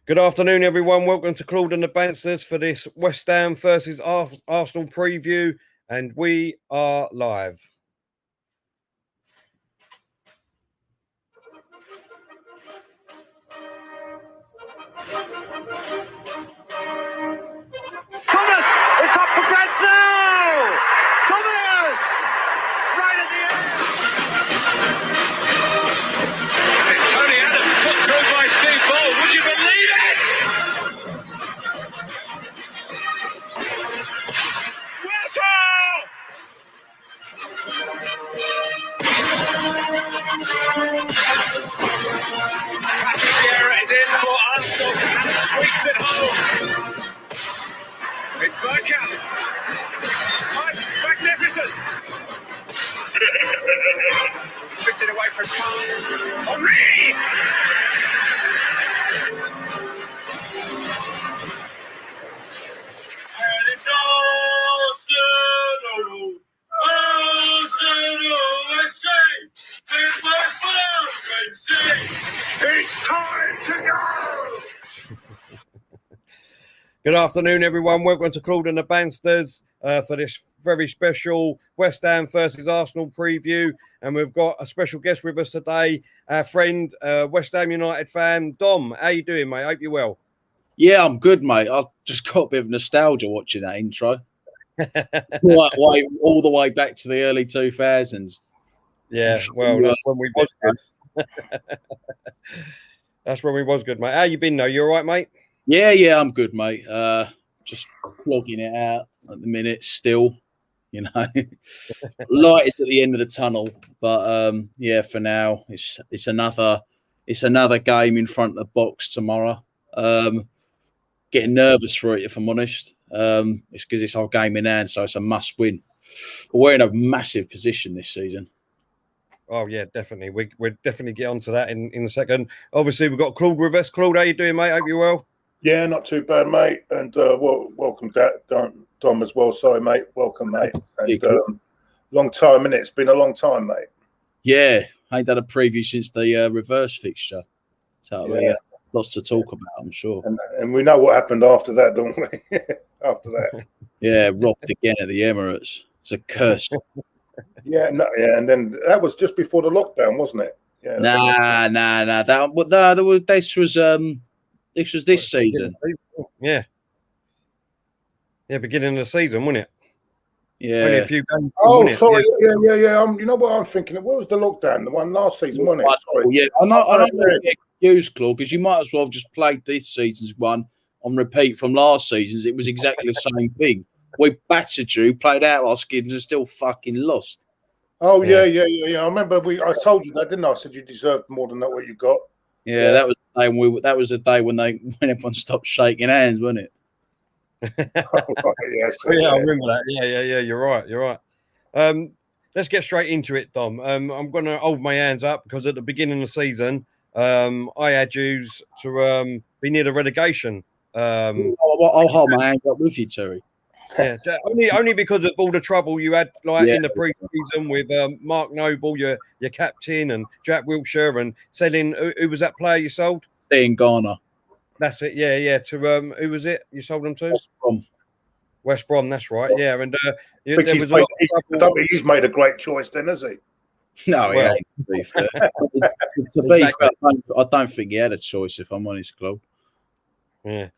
Good afternoon, everyone. Welcome to Claude and the Banstas for this West Ham versus Arsenal preview, and we are live. Thomas, it's up for grabs now! Thomas! Right at the end! It's Tony Adams put through by Steve Ball. Would you believe it? Patrick Vieira is in for Arsenal and sweeps it home. It's bergkamp. Magnificent. Picked it away from Claude. Henry! And it's it's time to go! Good afternoon, everyone. Welcome to Claude and the Banstas for this very special West Ham versus Arsenal preview. And we've got a special guest with us today, our friend, West Ham United fan, Dom. How you doing, mate? Hope you're well. Yeah, I'm good, mate. I've just got a bit of nostalgia watching that intro. all the way back to the early 2000s. Yeah, well, that's when we was good. That's when we was good, mate. How you been, though? You all right, mate? Yeah, I'm good, mate. Just flogging it out at the minute still, you know. Light is at the end of the tunnel, but yeah, for now, it's another game in front of the box tomorrow. Getting nervous for it, if I'm honest. It's because it's our game in hand, so it's a must win. But we're in a massive position this season. Oh, yeah, definitely. We'll definitely get onto that in a second. Obviously, we've got Claude with us. Claude, how you doing, mate? Hope you're well. Yeah, not too bad, mate. And welcome, Dom, as well. Sorry, mate. Welcome, mate. And long time, innit? It's been a long time, mate. Yeah, I ain't done a preview since the reverse fixture. So, yeah, lots to talk about, I'm sure. And we know what happened after that, don't we? After that. Yeah, robbed again at the Emirates. It's a curse. And then that was just before the lockdown, wasn't it? Yeah. Nah. This was this season. Yeah, beginning of the season, wasn't it? Yeah. Only a few games. Oh, sorry. Yeah. You know what I'm thinking? What was the lockdown? The one last season, wasn't it? Sorry. Yeah, I don't want to get used, Claude, because you might as well have just played this season's one on repeat from last season's. It was exactly the same thing. We battered you, played out our skins, and still fucking lost. Oh, yeah. I remember I told you that, didn't I? I said you deserved more than that, what you got. Yeah, that was the day when everyone stopped shaking hands, wasn't it? Yeah, I remember that. Yeah. You're right. Let's get straight into it, Dom. I'm going to hold my hands up because at the beginning of the season, I had you to be near the relegation. I'll hold my hands up with you, Terry. Yeah, only because of all the trouble you had in the pre-season with Mark Noble, your captain, and Jack Wilshere, and selling. Who was that player you sold? Ian Garner. That's it. Yeah. To who was it? You sold them to? West Brom. That's right. Yeah, and there was a lot of trouble. He's made a great choice, then, has he? No, he ain't. To be fair, I don't think he had a choice. If I'm honest, Claude. Yeah.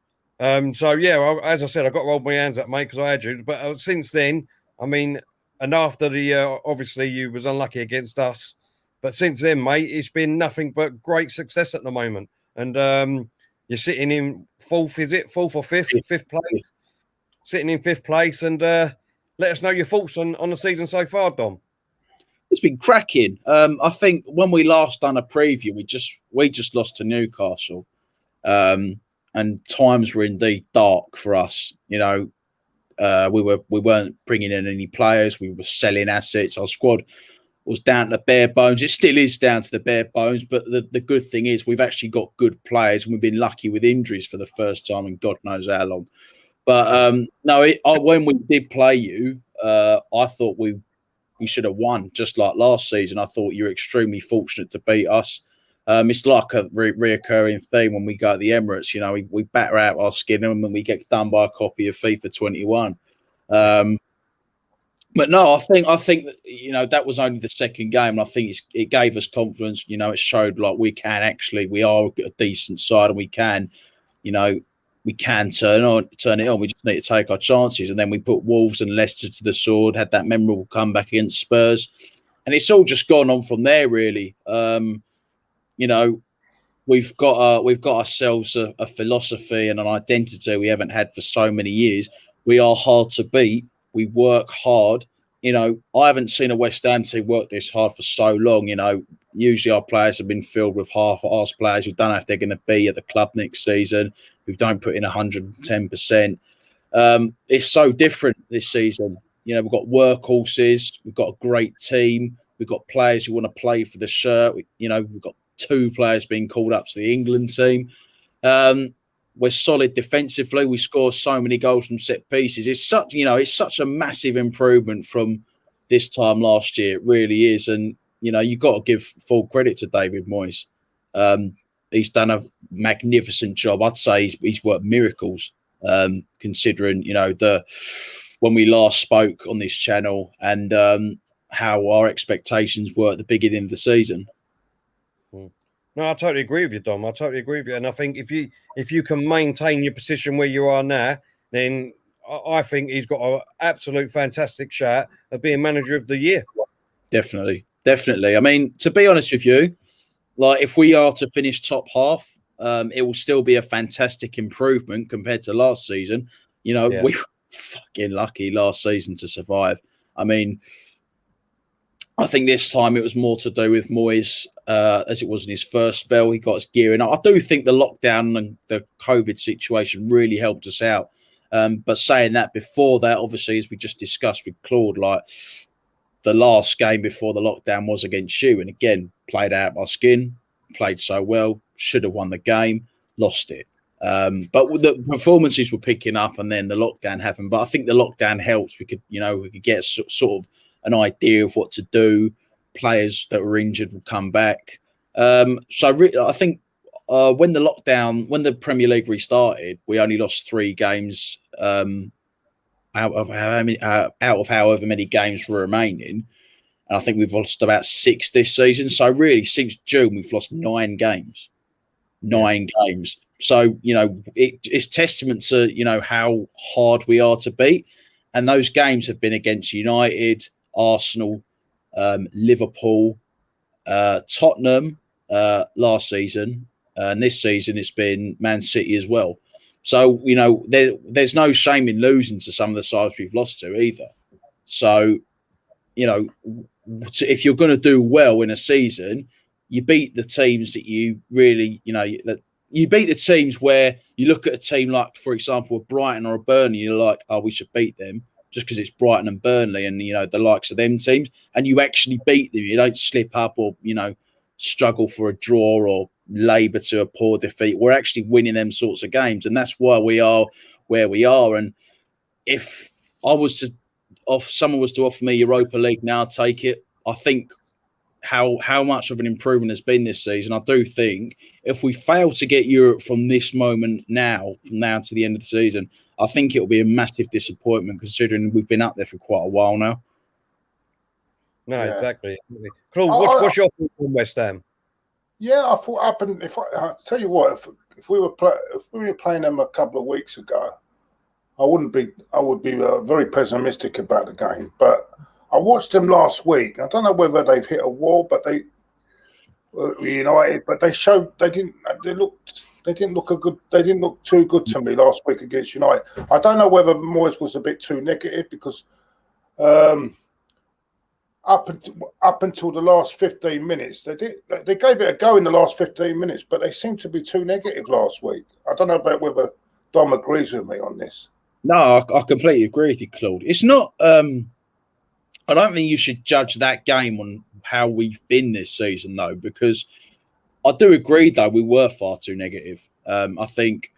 As I said, I got to roll my hands up, mate, because I had you. But since then, I mean, and after the obviously you was unlucky against us, but since then, mate, it's been nothing but great success at the moment. And you're sitting in fourth, is it? Fourth or fifth? Fifth place. Sitting in fifth place, and let us know your thoughts on the season so far, Dom. It's been cracking. I think when we last done a preview, we just lost to Newcastle. And times were indeed dark for us. You know, we weren't bringing in any players. We were selling assets. Our squad was down to bare bones. It still is down to the bare bones. But the good thing is we've actually got good players, and we've been lucky with injuries for the first time in God knows how long. But when we did play you, I thought we should have won, just like last season. I thought you were extremely fortunate to beat us. It's like a reoccurring theme when we go to the Emirates. You know, we batter out our skin and when we get done by a copy of FIFA 21. But no, I think that, you know, that was only the second game, and I think it gave us confidence. You know, it showed like we are a decent side, and we can, you know, we can turn it on. We just need to take our chances, and then we put Wolves and Leicester to the sword. Had that memorable comeback against Spurs, and it's all just gone on from there, really. You know, we've got ourselves a philosophy and an identity we haven't had for so many years. We are hard to beat. We work hard. You know, I haven't seen a West Ham team work this hard for so long. You know, usually our players have been filled with half-assed players who don't know if they're going to be at the club next season, who don't put in 110%. It's so different this season. You know, we've got workhorses. We've got a great team. We've got players who want to play for the shirt. You know, we've got 2 players being called up to the England team. We're solid defensively. We score so many goals from set pieces. It's such a massive improvement from this time last year. It really is. And, you know, you've got to give full credit to David Moyes. He's done a magnificent job. I'd say he's worked miracles, considering, you know, when we last spoke on this channel and how our expectations were at the beginning of the season. No, I totally agree with you, Dom. I totally agree with you. And I think if you can maintain your position where you are now, then I think he's got an absolute fantastic shot of being manager of the year. Definitely. I mean, to be honest with you, like if we are to finish top half, it will still be a fantastic improvement compared to last season. You know, we were fucking lucky last season to survive. I mean, I think this time it was more to do with Moyes, as it was in his first spell. He got us gearing up. I do think the lockdown and the COVID situation really helped us out. But saying that, before that, obviously, as we just discussed with Claude, like the last game before the lockdown was against you. And again, played out our skin, played so well, should have won the game, lost it. But the performances were picking up and then the lockdown happened. But I think the lockdown helps. We could get sort of an idea of what to do. Players that were injured will come back. I think when the Premier League restarted, we only lost 3 games out of however many games were remaining. And I think we've lost about 6 this season. So really, since June, we've lost 9 games. 9 games. So, you know, it's testament to, you know, how hard we are to beat. And those games have been against United, Arsenal, Liverpool, Tottenham last season, and this season it's been Man City as well. So, you know, there's no shame in losing to some of the sides we've lost to either. So, you know, if you're going to do well in a season, you beat the teams that you really, you know, you beat the teams where you look at a team like, for example, a Brighton or a Burnley, you're like, oh, we should beat them. Just because it's Brighton and Burnley and, you know, the likes of them teams, and you actually beat them. You don't slip up or, you know, struggle for a draw or labour to a poor defeat. We're actually winning them sorts of games, and that's why we are where we are. And if someone was to offer me Europa League now, I'd take it. I think how much of an improvement has been this season. I do think if we fail to get Europe from this moment from now to the end of the season, I think it will be a massive disappointment considering we've been up there for quite a while now. No, exactly. Claude, what's your thoughts on West Ham? Yeah, I thought I tell you what, if we were playing them a couple of weeks ago, I would be very pessimistic about the game. But I watched them last week. I don't know whether they've hit a wall, but they United, but they showed they didn't look too good to me last week against United. I don't know whether Moyes was a bit too negative because up until the last 15 minutes, they gave it a go in the last 15 minutes, but they seemed to be too negative last week. I don't know about whether Dom agrees with me on this. No, I completely agree with you, Claude. It's not. I don't think you should judge that game on how we've been this season, though, because I do agree, though, we were far too negative. I think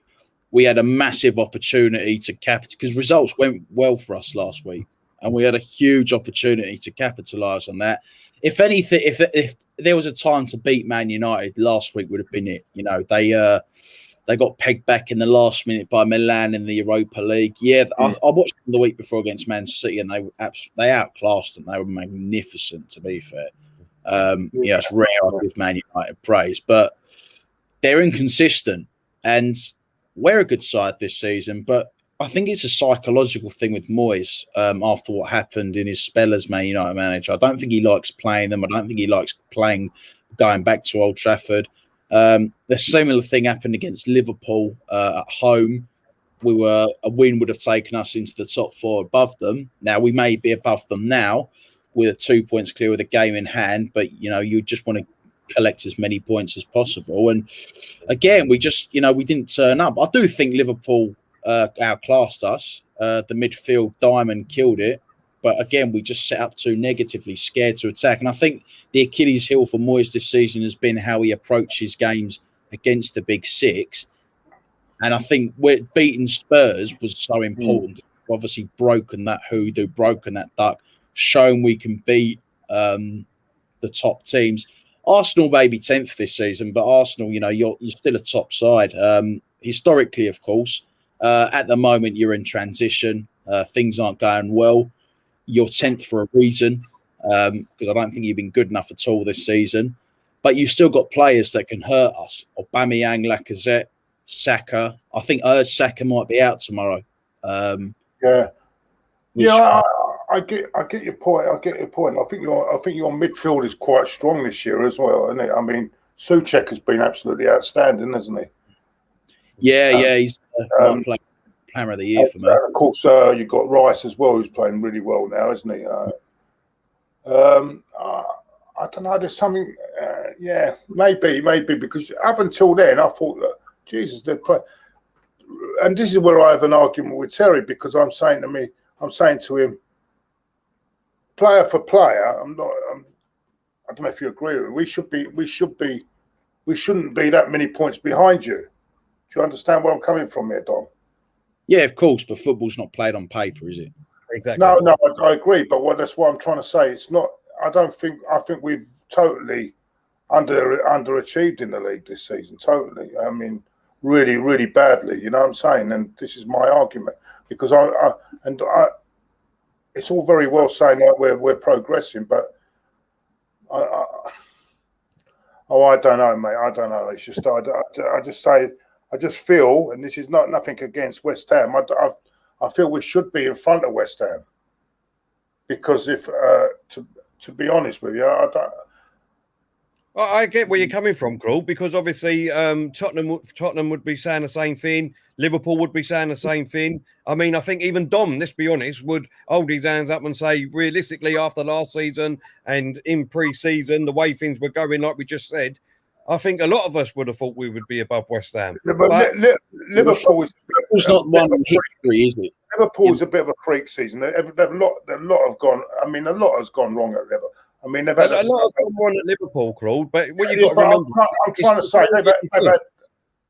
we had a massive opportunity to capitalise because results went well for us last week, and we had a huge opportunity to capitalise on that. if anything, if there was a time to beat Man United, last week would have been it. You know, they got pegged back in the last minute by Milan in the Europa League. Yeah, I watched them the week before against Man City, and they outclassed them. They were magnificent, to be fair. Yeah, it's rare I give Man United praise, but they're inconsistent, and we're a good side this season. But I think it's a psychological thing with Moyes after what happened in his spell as Man United manager. I don't think he likes playing them. I don't think he likes going back to Old Trafford. The similar thing happened against Liverpool at home. A win would have taken us into the top 4 above them. Now, we may be above them now with 2 points clear with a game in hand, but, you know, you just want to collect as many points as possible. And again, we didn't turn up. I do think Liverpool outclassed us. The midfield diamond killed it. But again, we just set up too negatively, scared to attack. And I think the Achilles heel for Moyes this season has been how he approaches games against the big 6. And I think beating Spurs was so important. We've obviously broken that hoodoo, broken that duck, shown we can beat the top teams. Arsenal may be 10th this season, but Arsenal, you know, you're still a top side. Historically, of course, at the moment you're in transition. Things aren't going well. You're 10th for a reason, because I don't think you've been good enough at all this season. But you've still got players that can hurt us. Aubameyang, Lacazette, Saka. I think Saka might be out tomorrow. I get your point. I think your midfield is quite strong this year as well, isn't it? I mean, Souček has been absolutely outstanding, hasn't he? Yeah, he's player of the year for me. Of course, you've got Rice as well, who's playing really well now, isn't he? I don't know. There's something. Maybe because up until then, I thought, Jesus, they play. And this is where I have an argument with Terry, because I'm saying to him, player for player. I don't know if you agree with me. We shouldn't be that many points behind you. Do you understand where I'm coming from here, Dom? Yeah, of course, but football's not played on paper, is it? Exactly. No, I agree. But that's what I'm trying to say. It's not. I think we've totally underachieved in the league this season. Totally. I mean, really, really badly. You know what I'm saying? And this is my argument, because it's all very well saying that we're progressing, but I don't know, mate. I don't know. It's just I just feel, and this is nothing against West Ham. I feel we should be in front of West Ham, because if to be honest with you, I get where you're coming from, Claude, because obviously Tottenham would be saying the same thing. Liverpool would be saying the same thing. I mean, I think even Dom, let's be honest, would hold his hands up and say, realistically, after last season and in pre-season, the way things were going, like we just said, I think a lot of us would have thought we would be above West Ham. But Liverpool's not one in history, is it? Liverpool's a bit of a freak season. A lot have gone. I mean, a lot has gone wrong at Liverpool. I mean, they've had a lot has gone wrong at Liverpool, Claude. But what you got to remember, I'm trying to say they've had.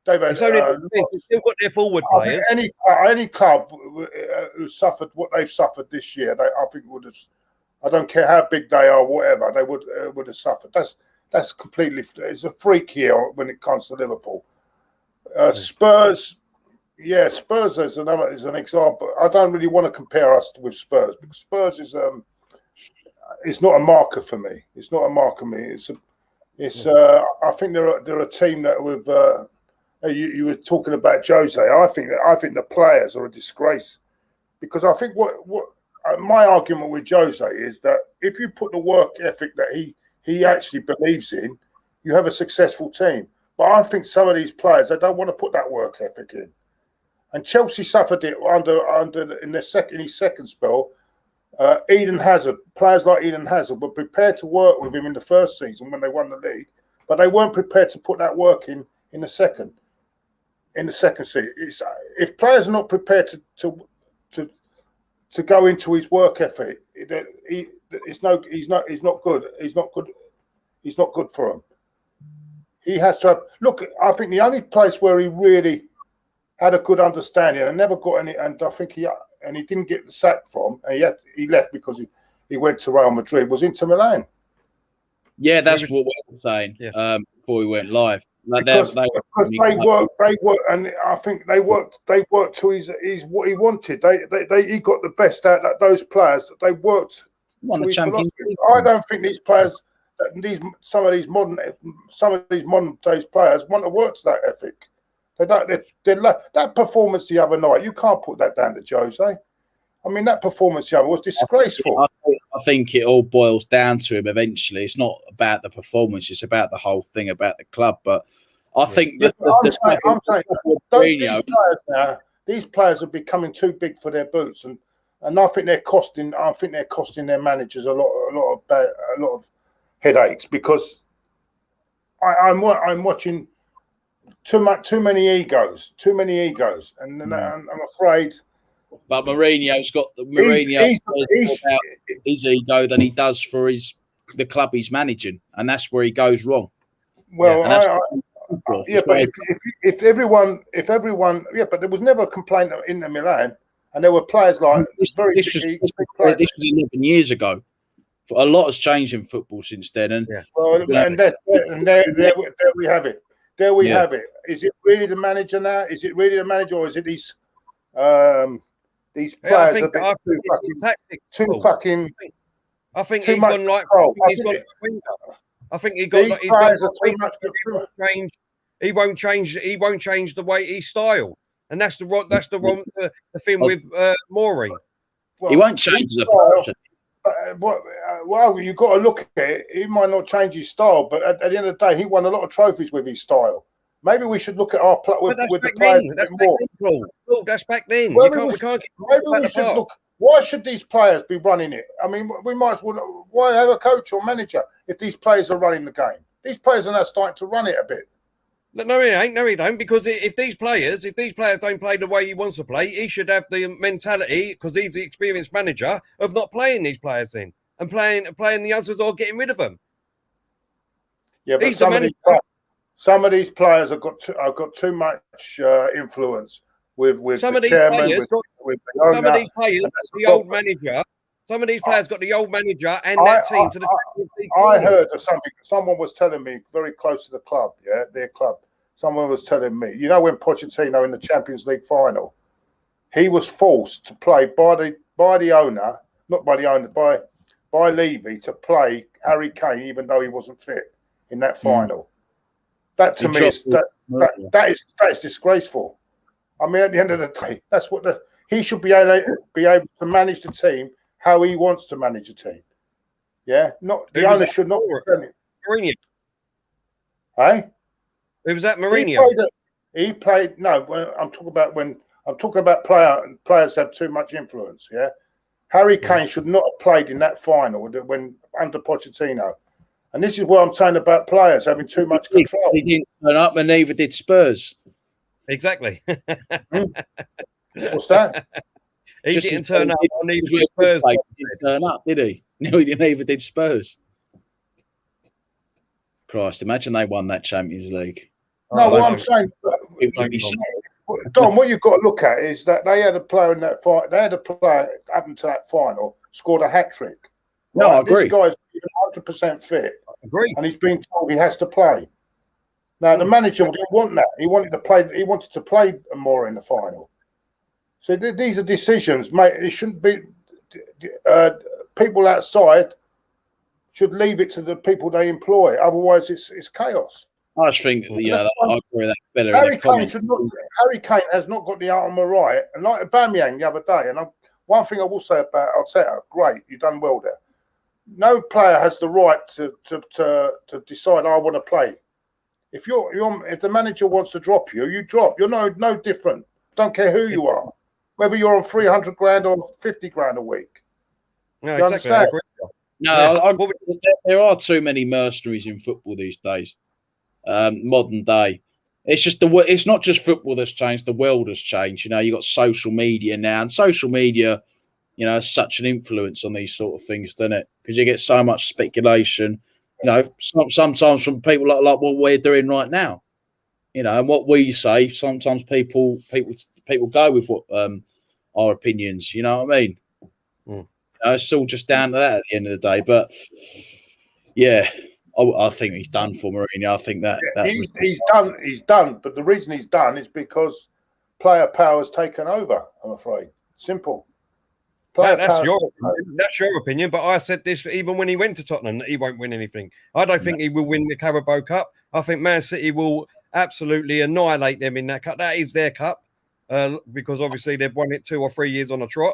It's only they've still got their forward players. Any club who suffered what they've suffered this year, I think would have. I don't care how big they are, whatever, they would have suffered. That's completely. It's a freak year when it comes to Liverpool. Spurs, Spurs is an example. I don't really want to compare us with Spurs, because Spurs is it's not a marker for me. It's not a marker for me. I think they're a team that with you were talking about Jose. I think the players are a disgrace, because I think what my argument with Jose is that if you put the work ethic that he actually believes in, you have a successful team. But I think some of these players, they don't want to put that work ethic in. And Chelsea suffered it in his second spell. Eden Hazard, players like Eden Hazard were prepared to work with him in the first season when they won the league, but they weren't prepared to put that work in the second season. If players are not prepared to go into his work ethic, he's not good. He's not good for him. He has to have. Look, I think the only place where he really had a good understanding and never got any, and I think he didn't get the sack from, and he left because he went to Real Madrid, was Inter Milan. Yeah, that's what we were saying before we went live. Like because they work, and I think they worked to his what he wanted. He got the best out of those players. They worked to his philosophy. I don't think these players, some of these modern days players want to work to that ethic. They don't. That performance the other night, you can't put that down to Jose. I mean, that performance the other was disgraceful. I think it all boils down to him eventually. It's not about the performance; it's about the whole thing about the club. But I think I'm saying these players are becoming too big for their boots, and I think they're costing. Their managers a lot of headaches because I'm watching too many egos, and I'm afraid. But Mourinho's got his ego than he does for the club he's managing, and that's where he goes wrong. Well, but if everyone, but there was never a complaint in the Milan, and there were players like this was 11 years ago. A lot has changed in football since then, and there we have it. There we have it. Is it really the manager now? Is it really the manager, or is it these players are a bit too fucking. I think he's gone like he's got. I think he got. He's got too much. He won't change. He won't change the way he style, and that's the wrong thing with Maury. Well, he won't change the person. Well, you've got to look at it. He might not change his style, but at the end of the day, he won a lot of trophies with his style. Maybe we should look at our with the players a bit more. Look, that's back then. Maybe we should look. Why should these players be running it? I mean, we might as well. Why have a coach or manager if these players are running the game? These players are now starting to run it a bit. No, he ain't. No, he don't. Because if these players don't play the way he wants to play, he should have the mentality, because he's the experienced manager, of not playing these players then and playing the youngsters or getting rid of them. Yeah, but some of these players have got too much influence with some the of these chairman. Players some of these players, the old manager. Some of these players got the old manager and that team to the. I heard of something. Someone was telling me very close to the club, their club. Someone was telling me, when Pochettino in the Champions League final, he was forced to play by the owner, not by the owner, by Levy to play Harry Kane, even though he wasn't fit in that final. That to me is that is disgraceful. I mean, at the end of the day, that's what he should be able to manage the team how he wants to manage a team. Yeah, not the owner should not be Mourinho. Hey, it was that Mourinho. He played. No, I'm talking about players have too much influence. Yeah, Harry Kane should not have played in that final when under Pochettino. And this is what I'm saying about players having too much control. He didn't turn up, and neither did Spurs. Exactly. What's that? He didn't turn up. Neither did Spurs. He didn't turn up, did he? No, he neither did Spurs. Christ, imagine they won that Champions League. No, what I'm saying, Don, what you've got to look at is that they had a player in that fight. They had a player up into that final scored a hat trick. No, I agree. This guy's 100% fit. I agree. And he's been told he has to play. Now the manager didn't want that. He wanted to play more in the final. So these are decisions, mate. It shouldn't be. People outside should leave it to the people they employ. Otherwise, it's chaos. I just think I agree with that better. Harry Kane has not got the armour right, and like Aubameyang the other day. And one thing I will say about Arteta, great, you've done well there. No player has the right to decide I want to play. If if the manager wants to drop you, you drop. You're no different. Don't care who you are, whether you're on 300 grand or 50 grand a week. No, exactly. I agree. No, there are too many mercenaries in football these days. Modern day, it's not just football that's changed. The world has changed. You got social media now, and social media, has such an influence on these sort of things, doesn't it? Because you get so much speculation. Sometimes from people like what we're doing right now. And what we say. Sometimes people go with what our opinions. You know what I mean? It's all just down to that at the end of the day. But yeah, I think he's done for Mourinho. I think that he's done. But the reason he's done is because player power has taken over. I'm afraid. Simple. That's your opinion. But I said this even when he went to Tottenham that he won't win anything. I don't think he will win the Carabao Cup. I think Man City will absolutely annihilate them in that cup. That is their cup because obviously they've won it 2 or 3 years on a trot.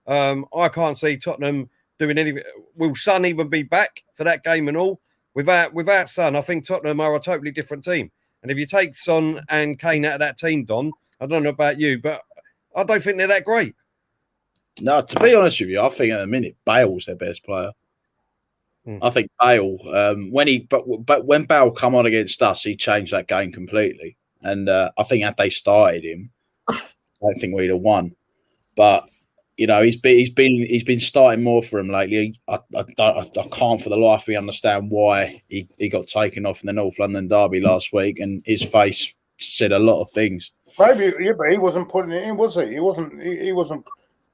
I can't see Tottenham doing anything. Will Son even be back for that game and all? Without Son, I think Tottenham are a totally different team. And if you take Son and Kane out of that team, Don, I don't know about you, but I don't think they're that great. No, to be honest with you, I think at the minute Bale's their best player. I think Bale, when Bale come on against us, he changed that game completely. And I think had they started him, I think we'd have won. But you know, he's been starting more for him lately. I can't for the life of me understand why he got taken off in the North London derby last week, and his face said a lot of things. Maybe, yeah, but he wasn't putting it in, was he? He wasn't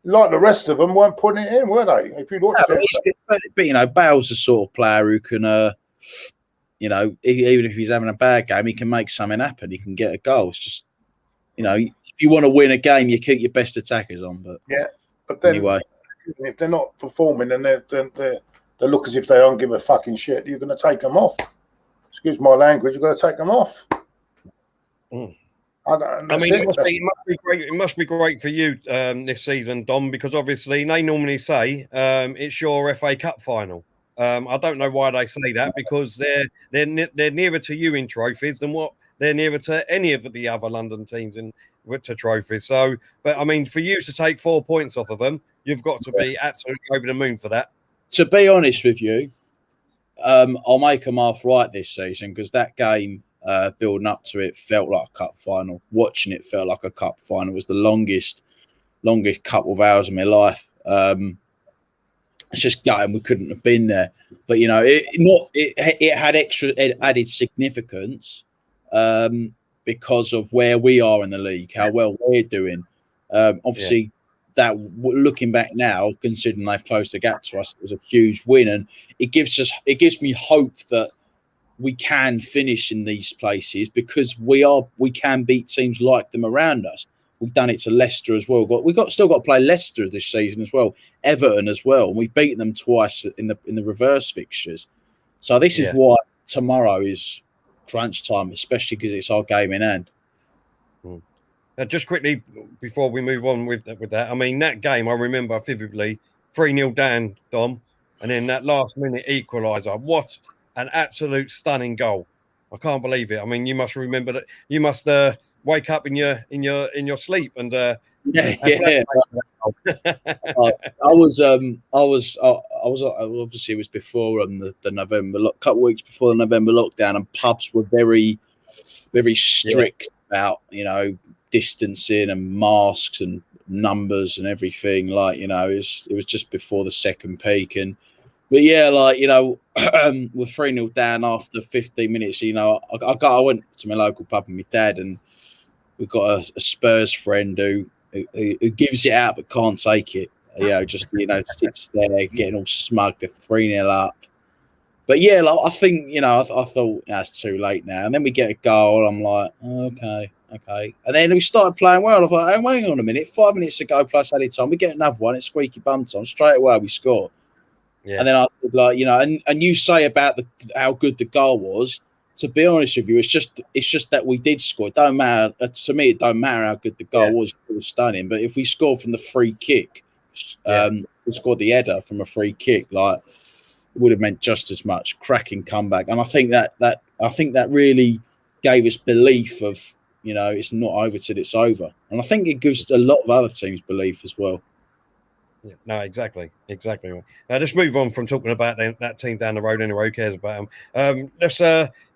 like the rest of them weren't putting it in, were they? If you'd watched it, but you know, Bale's the sort of player who can, you know, even if he's having a bad game, he can make something happen. He can get a goal. It's just, you know, if you want to win a game, you keep your best attackers on. But yeah. But then, anyway, if they're not performing and they look as if they don't give a fucking shit, you're going to take them off. Excuse my language. You've got to take them off. I mean, it must be great. It must be great for you this season, Dom, because obviously they normally say it's your FA Cup final. I don't know why they say that because they're nearer to you in trophies than what they're nearer to any of the other London teams to trophies. So, but I mean, for you to take 4 points off of them, you've got to be absolutely over the moon for that. To be honest with you, I'll make them half right this season because that game building up to it felt like a cup final. Watching it felt like a cup final. It was the longest couple of hours of my life. It's just gutting we couldn't have been there. But you know, it had added significance. Because of where we are in the league, how well we're doing. Obviously, that looking back now, considering they've closed the gap to us, it was a huge win, and it gives me hope that we can finish in these places because we can beat teams like them around us. We've done it to Leicester as well. We've still got to play Leicester this season as well, Everton as well, and we've beaten them twice in the reverse fixtures. So this is why tomorrow is crunch time, especially because it's our game in hand. Just quickly before we move on with that, I mean that game I remember vividly, 3-0 down, Dom, and then that last minute equaliser. What an absolute stunning goal! I can't believe it. I mean, you must remember that. You must wake up in your sleep and I was obviously it was before the November couple of weeks before the November lockdown, and pubs were very, very strict about, you know, distancing and masks and numbers and everything. Like, you know, it was just before the second peak, but yeah, like, you know, we're 3-0 down after 15 minutes. You know, I went to my local pub with my dad, and we've got a Spurs friend who gives it out but can't take it. You know, just, you know, sits there getting all smug. They're 3-0 up. But yeah, like, I think, you know, I thought it's too late now. And then we get a goal. I'm like, okay. And then we started playing well. I thought, hey, hang on a minute. 5 minutes to go plus added time. We get another one. It's squeaky bum time. Straight away we score. Yeah. And then I said, like, you know, and you say about how good the goal was. To be honest with you, it's just that we did score. It don't matter to me. It don't matter how good the goal was. It was stunning. But if we scored from the free kick, we scored the header from a free kick, like, it would have meant just as much. Cracking comeback, and I think that really gave us belief of, you know, it's not over till it's over, and I think it gives a lot of other teams belief as well. Yeah, no, exactly. Let's move on from talking about that team down the road. Anyway, who cares about them?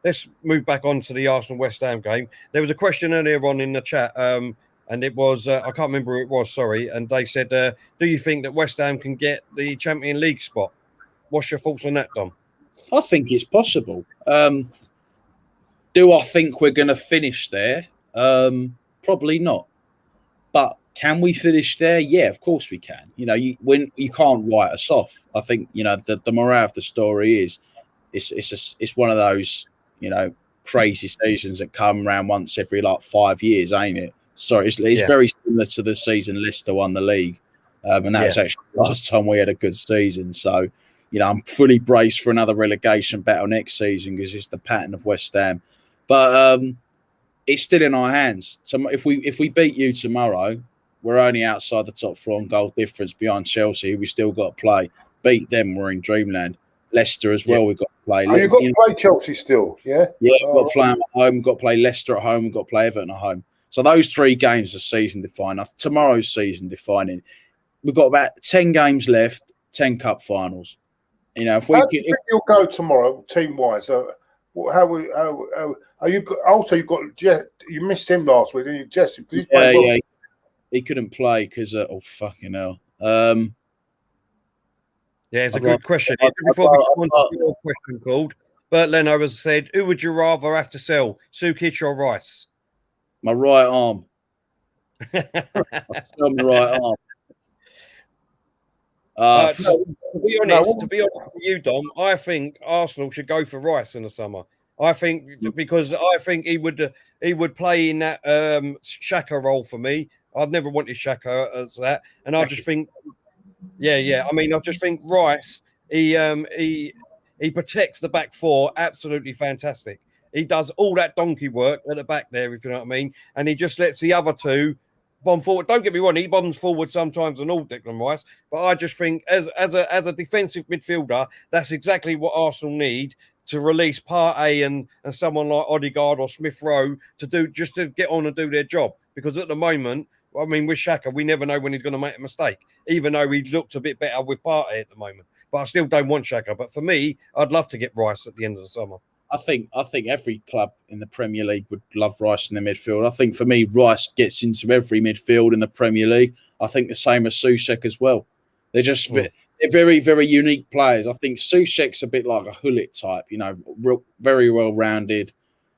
Let's move back on to the Arsenal West Ham game. There was a question earlier on in the chat, and it was I can't remember who it was. Sorry, and they said, "Do you think that West Ham can get the Champions League spot?" What's your thoughts on that, Dom? I think it's possible. Do I think we're going to finish there? Probably not. But can we finish there? Yeah, of course we can. You know, you can't write us off. I think, you know, the morale of the story is it's one of those, you know, crazy seasons that come around once every like 5 years, ain't it? Sorry, it's very similar to the season Leicester won the league, and that was actually the last time we had a good season. So, you know, I'm fully braced for another relegation battle next season because it's the pattern of West Ham. But it's still in our hands. So if we beat you tomorrow, we're only outside the top 4 on goal difference behind Chelsea, who we still got to play. Beat them, we're in dreamland. Leicester as well, we've got to play. Oh, you've got to play Chelsea still, yeah? Yeah, we've got to play them at home, we've got to play Leicester at home, we've got to play Everton at home. So those 3 games are season defining. Tomorrow's season defining. We've got about 10 games left, 10 cup finals. You know, if we how do you think you'll go tomorrow, team-wise? How are you? Also, you missed him last week, didn't you, Jesse? Yeah, he couldn't play because oh fucking hell. Yeah, it's a good question. Before we respond to your question, called Bert Leno has said, "Who would you rather have to sell, Sukic or Rice?" My right arm. I sell my right arm. To be honest with you, Dom, I think Arsenal should go for Rice in the summer. I think because I think he would play in that Xhaka role for me. I've never wanted Xhaka as that, and I just think, I mean, I just think Rice he protects the back 4 absolutely fantastic. He does all that donkey work at the back there, if you know what I mean, and he just lets the other 2 bomb forward. Don't get me wrong, he bombs forward sometimes and all, Declan Rice, but I just think as a defensive midfielder, that's exactly what Arsenal need to release Partey and someone like Odegaard or Smith Rowe to get on and do their job. Because at the moment, I mean, with Xhaka, we never know when he's going to make a mistake, even though he looked a bit better with Partey at the moment. But I still don't want Xhaka. But for me, I'd love to get Rice at the end of the summer. I think every club in the Premier League would love Rice in the midfield. I think for me, Rice gets into every midfield in the Premier League. I think the same as Souček as well. They're just they're very, very unique players. I think Souček's a bit like a Hullet type, you know, very well rounded,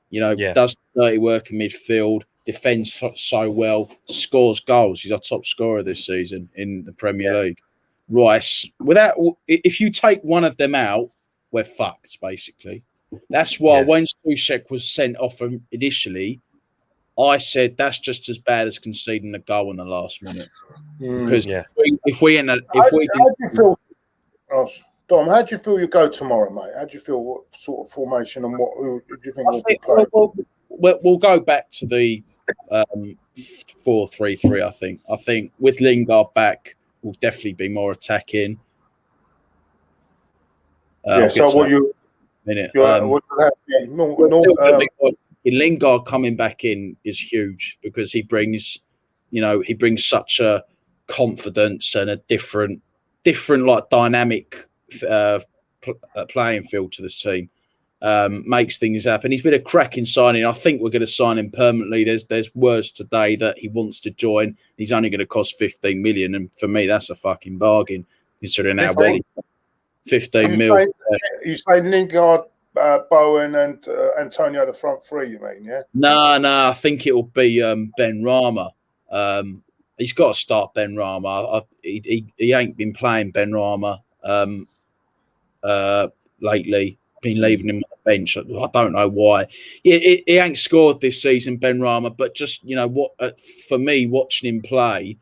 you know, does dirty work in midfield, defends so well, scores goals. He's our top scorer this season in the Premier League. Rice, if you take one of them out, we're fucked, basically. That's why when Souček was sent off initially, I said that's just as bad as conceding a goal in the last minute. Because if we end up, how do you feel, Dom? How do you feel you go tomorrow, mate? How do you feel? What sort of formation and who do you think will be playing? We'll go back to the 4-3-3. I think with Lingard back, we'll definitely be more attacking. So what you? Lingard coming back in is huge because he brings such a confidence and a different like dynamic playing field to this team. Makes things happen. He's been a cracking signing. I think we're going to sign him permanently. There's words today that he wants to join. He's only going to cost 15 million, and for me, that's a fucking bargain considering how well 15 mil. You say Lingard, Bowen, and Antonio the front 3. You mean, yeah? No. I think it will be Ben Rama. He's got to start Ben Rama. He ain't been playing Ben Rama lately. Been leaving him on the bench. I don't know why. He ain't scored this season, Ben Rama. But just for me, watching him play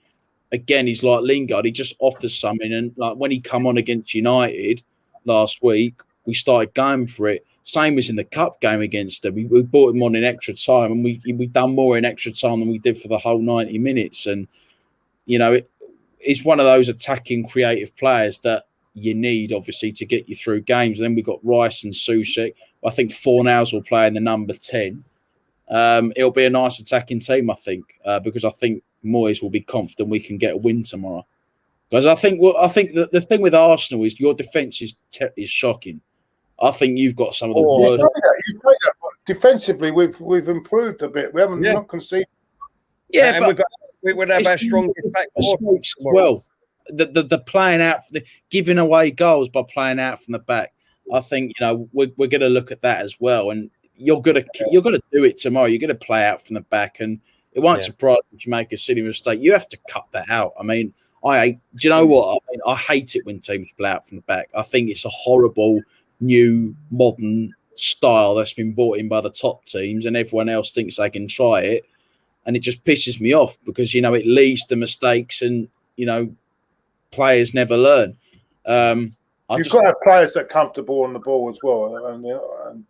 again, he's like Lingard. He just offers something. And like when he come on against United last week, we started going for it. Same as in the cup game against them. We brought him on in extra time, and we done more in extra time than we did for the whole 90 minutes. And it's one of those attacking, creative players that you need, obviously, to get you through games. And then we've got Rice and Souček. I think Fornals will play in the number 10. It'll be a nice attacking team, I think, because I think Moyes will be confident we can get a win tomorrow. Because I think the thing with Arsenal is your defence is shocking. I think you've got some of the worst. You say that, but defensively, we've improved a bit. We haven't not conceded. Yeah, and we've had our strongest back as well. The playing out, giving away goals by playing out from the back. I think we're going to look at that as well, and you're going to do it tomorrow. You're going to play out from the back, and it won't surprise me if you make a silly mistake. You have to cut that out. I mean, do you know what? I hate it when teams play out from the back. I think it's a horrible new modern style that's been brought in by the top teams, and everyone else thinks they can try it, and it just pisses me off because it leads to mistakes, and players never learn. You've got to have players that are comfortable on the ball as well, and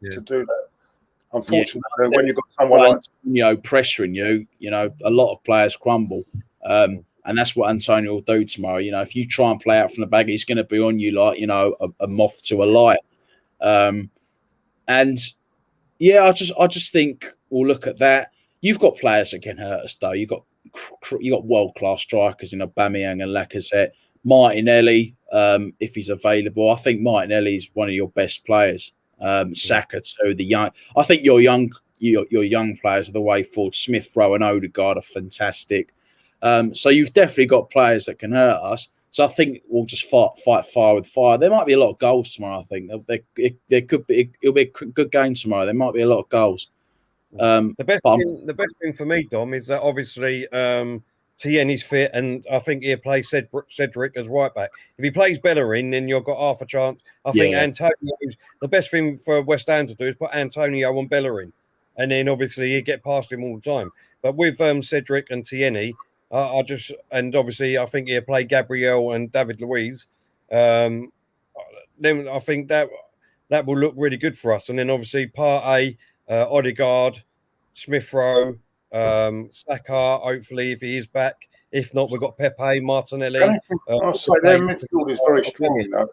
to do that. Unfortunately, when you've got someone like pressuring you, a lot of players crumble. And that's what Antonio will do tomorrow. If you try and play out from the back, he's going to be on you like, a moth to a light. And yeah, I just think we'll look at that. You've got players that can hurt us, though. You've got world-class strikers in Aubameyang and Lacazette. Martinelli, if he's available. I think Martinelli is one of your best players. Saka too. I think your young players are the way forward. Smith Rowe and Odegaard are fantastic. So you've definitely got players that can hurt us. So I think we'll just fight fire with fire. There might be a lot of goals tomorrow. I think there could be. It'll be a good game tomorrow. There might be a lot of goals. The best thing for me, Dom, is that obviously Tierney's fit, and I think he'll play Cedric as right back. If he plays Bellerin, then you've got half a chance. I think the best thing for West Ham to do is put Antonio on Bellerin, and then obviously you get past him all the time. But with Cedric and Tierney, obviously I think he'll play Gabriel and David Luiz. Then I think that will look really good for us. And then obviously Partey, Odegaard, Smith Rowe, Saka, hopefully if he is back. If not, we've got Pepe, Martinelli. I'll say their midfield is very strong.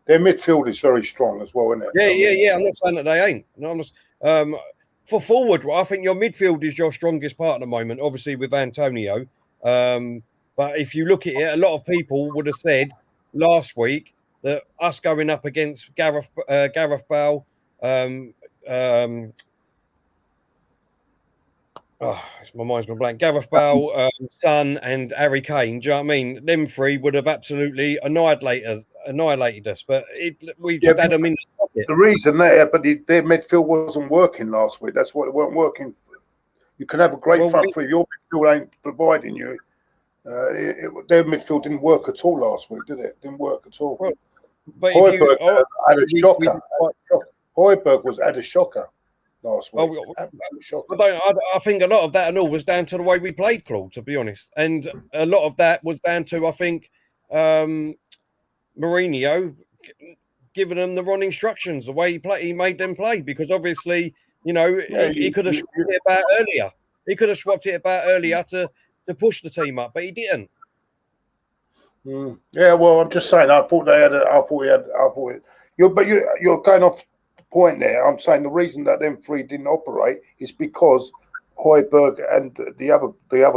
Their midfield is very strong as well, isn't it? Yeah. I'm not saying that they ain't. No, I'm just for forward. I think your midfield is your strongest part at the moment. Obviously with Antonio. But if you look at it, a lot of people would have said last week that us going up against Gareth Bale, my mind's gone blank. Gareth Bale, Son, and Harry Kane. Do you know what I mean? Them three would have absolutely annihilated us. But we just had them in the pocket. The reason their midfield wasn't working last week. That's what it weren't working. You can have a great front three. Your midfield ain't providing you. Their midfield didn't work at all last week, did it? Didn't work at all. But Hoiberg had a shocker. Hoiberg had a shocker last week. I think a lot of that and all was down to the way we played, Claude, to be honest. And a lot of that was down to, I think, Mourinho giving them the wrong instructions, the way he made them play, because obviously, he could have swapped it about earlier. He could have swapped it about earlier to push the team up, but he didn't. Yeah, well, I'm just saying. I thought you're going off the point there. I'm saying the reason that them three didn't operate is because Hoiberg and the other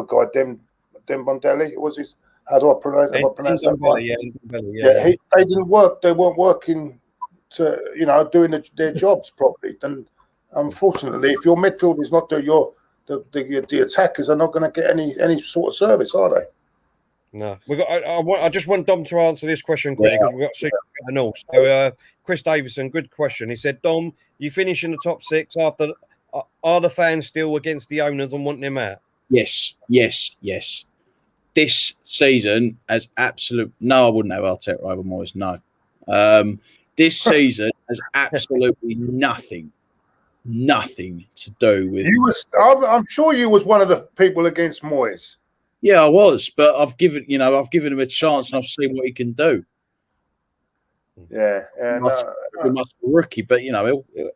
guy, Dembele, was his. How do I pronounce that? They didn't work. They weren't working to doing their jobs properly. And unfortunately, if your midfield is not doing the attackers are not going to get any sort of service, are they? No, I just want Dom to answer this question quickly because we've got Super and all. So, Chris Davison, good question. He said, Dom, you finish in the top 6 after. Are the fans still against the owners and want them out? Yes. This season has absolute. No, I wouldn't have Arteta over Moyes. No, this season has absolutely nothing to do with. I'm sure you was one of the people against Moyes. Yeah, I was, but I've given him a chance, and I've seen what he can do. Yeah, and he must be a rookie, but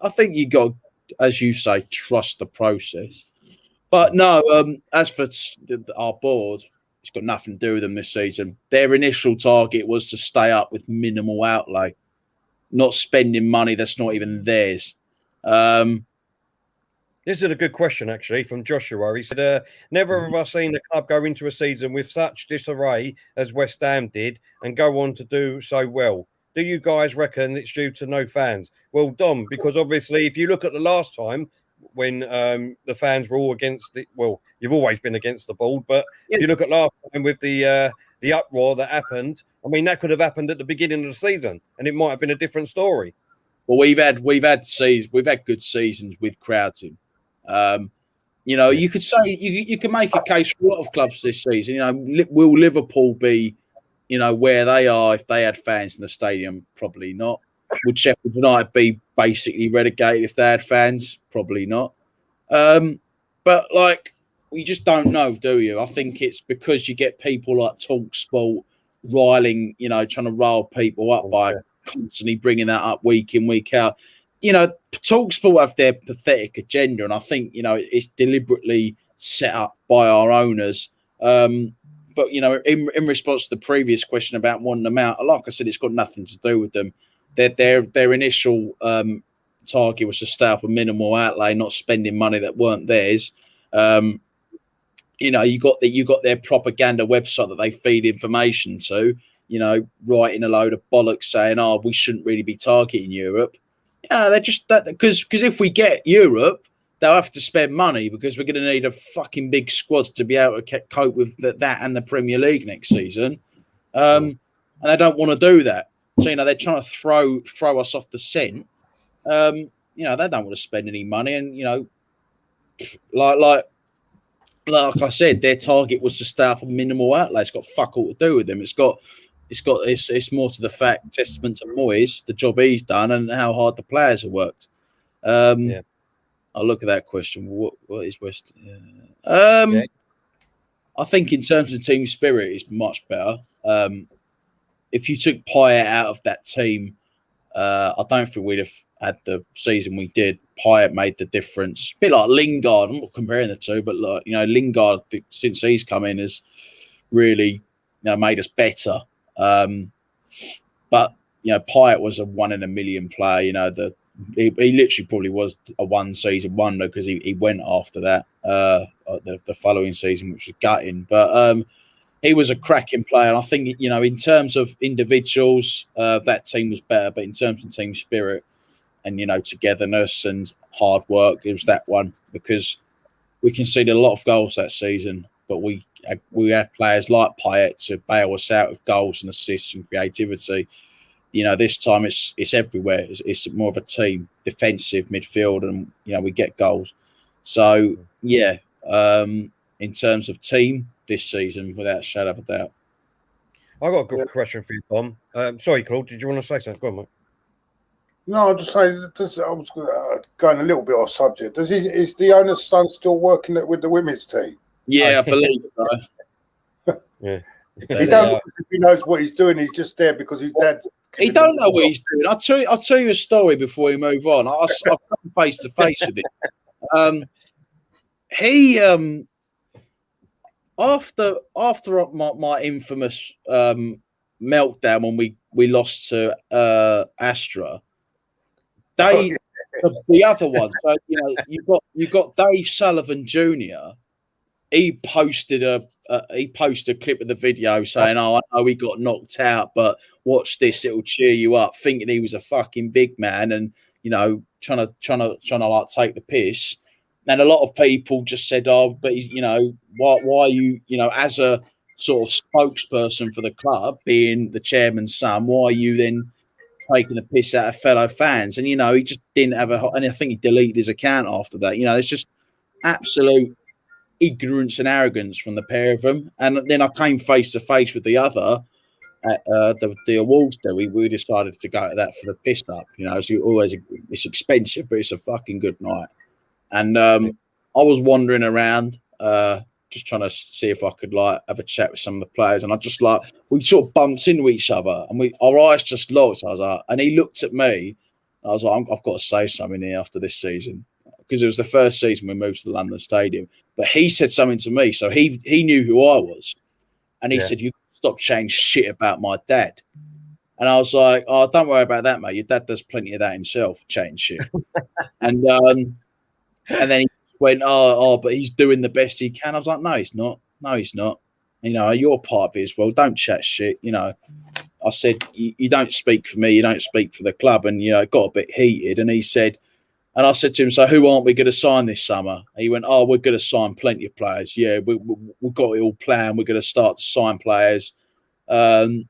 I think you got, as you say, trust the process. But no, as for our board, it's got nothing to do with them this season. Their initial target was to stay up with minimal outlay, not spending money that's not even theirs. This is a good question, actually, from Joshua. He said, never have I seen a club go into a season with such disarray as West Ham did and go on to do so well. Do you guys reckon it's due to no fans? Well, Dom, because obviously if you look at the last time when the fans were all against it, well, you've always been against the board, but if you look at last time with the uproar that happened, I mean, that could have happened at the beginning of the season and it might have been a different story. Well, we've had good seasons with crowds in. You could say you can make a case for a lot of clubs this season. Will Liverpool be, where they are if they had fans in the stadium? Probably not. would Sheffield United be basically relegated if they had fans? Probably not. But like, you just don't know, do you? I think it's because you get people like TalkSport riling, trying to rile people up by constantly bringing that up week in, week out. TalkSport have their pathetic agenda, and I think, it's deliberately set up by our owners. But, in response to the previous question about wanting them out, like I said, it's got nothing to do with them. Their initial target was to stay up a minimal outlay, not spending money that weren't theirs. You got their propaganda website that they feed information to, writing a load of bollocks saying, "Oh, we shouldn't really be targeting Europe." Yeah, they're just that because if we get Europe, they'll have to spend money because we're going to need a fucking big squad to be able to cope with that and the Premier League next season. And they don't want to do that. So, they're trying to throw us off the scent. They don't want to spend any money. And, like I said, their target was to stay up a minimal outlay. It's got fuck all to do with them. It's more to the fact, testament to Moyes, the job he's done and how hard the players have worked. I'll look at that question. What is West? I think in terms of team spirit, it's much better. If you took Payet out of that team, I don't think we'd have had the season we did. Payet made the difference. A bit like Lingard. I'm not comparing the two, but Lingard, since he's come in, has really made us better. But Payet was a 1 in a million player. He literally probably was a one season wonder because he went after that the following season, which was gutting. But he was a cracking player. And I think in terms of individuals, that team was better. But in terms of team spirit and togetherness and hard work, it was that one because we conceded a lot of goals that season, but we had players like Payet to bail us out with goals and assists and creativity. This time it's everywhere. It's more of a team, defensive midfield, and we get goals. So in terms of team this season, without a shadow of a doubt. I got a good question for you, Tom. Sorry, Claude, did you want to say something? Go on, mate. No, I'll just say I was going a little bit off subject. Is the owner's son still working with the women's team? Yeah, I believe so. Yeah. He don't look as if he knows what he's doing. He's just there because his dad's. He don't know what he's doing. I'll tell you a story before we move on. I'll come face to face with it. He after my infamous meltdown when we lost to Astra, the other one. So you got Dave Sullivan Jr. He posted a clip of the video saying, "Oh, I know we got knocked out, but watch this; it'll cheer you up." Thinking he was a fucking big man, and trying to like take the piss. And a lot of people just said, "Oh, but why you as a sort of spokesperson for the club, being the chairman's son, why are you then taking the piss out of fellow fans?" And he just didn't have and I think he deleted his account after that. It's just absolute ignorance and arrogance from the pair of them. And then I came face to face with the other at the awards day. We decided to go to that for the piss up. It's expensive, but it's a fucking good night. And I was wandering around just trying to see if I could have a chat with some of the players, and I just we sort of bumped into each other and our eyes just locked. I was like, and he looked at me. I was like, I've got to say something here after this season, because it was the first season we moved to the London Stadium. But he said something to me, so he knew who I was, and he said, "You stop saying shit about my dad." And I was like, "Oh, don't worry about that, mate. Your dad does plenty of that himself, chatting shit." and then he went, "Oh, but he's doing the best he can." I was like, "No, he's not. No, he's not. You're part of it as well. Don't chat shit." I said, you don't speak for me. You don't speak for the club. And, it got a bit heated. And he said, and I said to him, "So who aren't we going to sign this summer?" And he went, "Oh, we're going to sign plenty of players. Yeah, we've got it all planned. We're going to start to sign players." And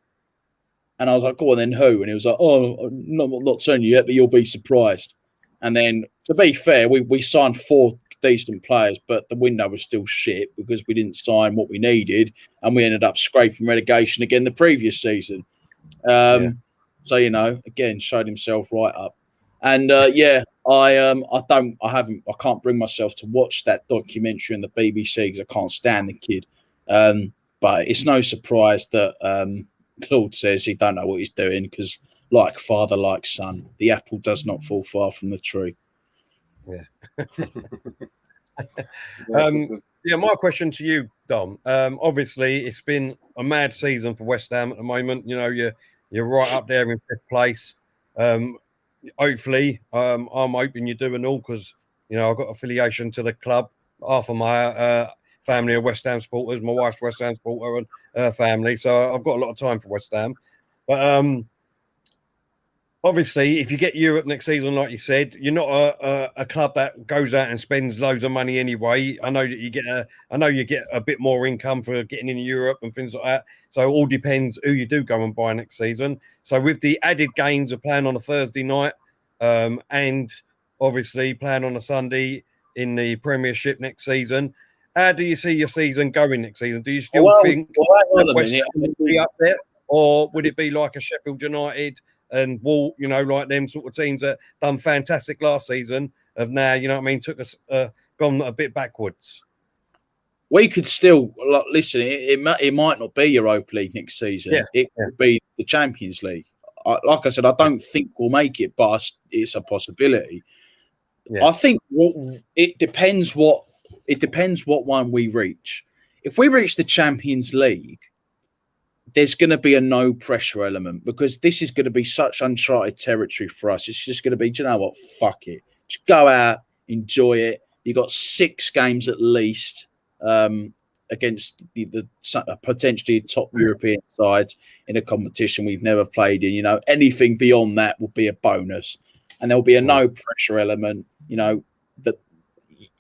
I was like, "Go on then, who?" And he was like, "Oh, not telling you yet, but you'll be surprised." And then, to be fair, we signed 4 decent players, but the window was still shit because we didn't sign what we needed, and we ended up scraping relegation again the previous season. So again, showed himself right up. And I can't bring myself to watch that documentary on the BBC because I can't stand the kid. But it's no surprise that Claude says he don't know what he's doing because, like father, like son, the apple does not fall far from the tree. Yeah. Yeah, my question to you, Dom. Obviously, it's been a mad season for West Ham at the moment. You're right up there in 5th place. Hopefully, I'm hoping you're doing all because I've got affiliation to the club. Half of my family are West Ham supporters. My wife's West Ham supporter and her family, so I've got a lot of time for West Ham. But obviously, if you get Europe next season, like you said, you're not a club that goes out and spends loads of money anyway. I know that you get a bit more income for getting in Europe and things like that. So it all depends who you do go and buy next season. So with the added gains of playing on a Thursday night, and obviously playing on a Sunday in the Premiership next season, how do you see your season going next season? Do you still think that West Ham will be up there, or would it be like a Sheffield United and Walt, like them sort of teams that done fantastic last season have now, took us gone a bit backwards? We could still listen. It might not be Europa League next season. Yeah. It could be the Champions League. Like I said, I don't think we'll make it, but it's a possibility. Yeah. I think it depends what one we reach. If we reach the Champions League, there's going to be a no pressure element because this is going to be such uncharted territory for us. It's just going to be, do you know what? Fuck it. Just go out, enjoy it. You got 6 games at least against the potentially top European sides in a competition we've never played in. Anything beyond that will be a bonus, and there'll be a no pressure element. That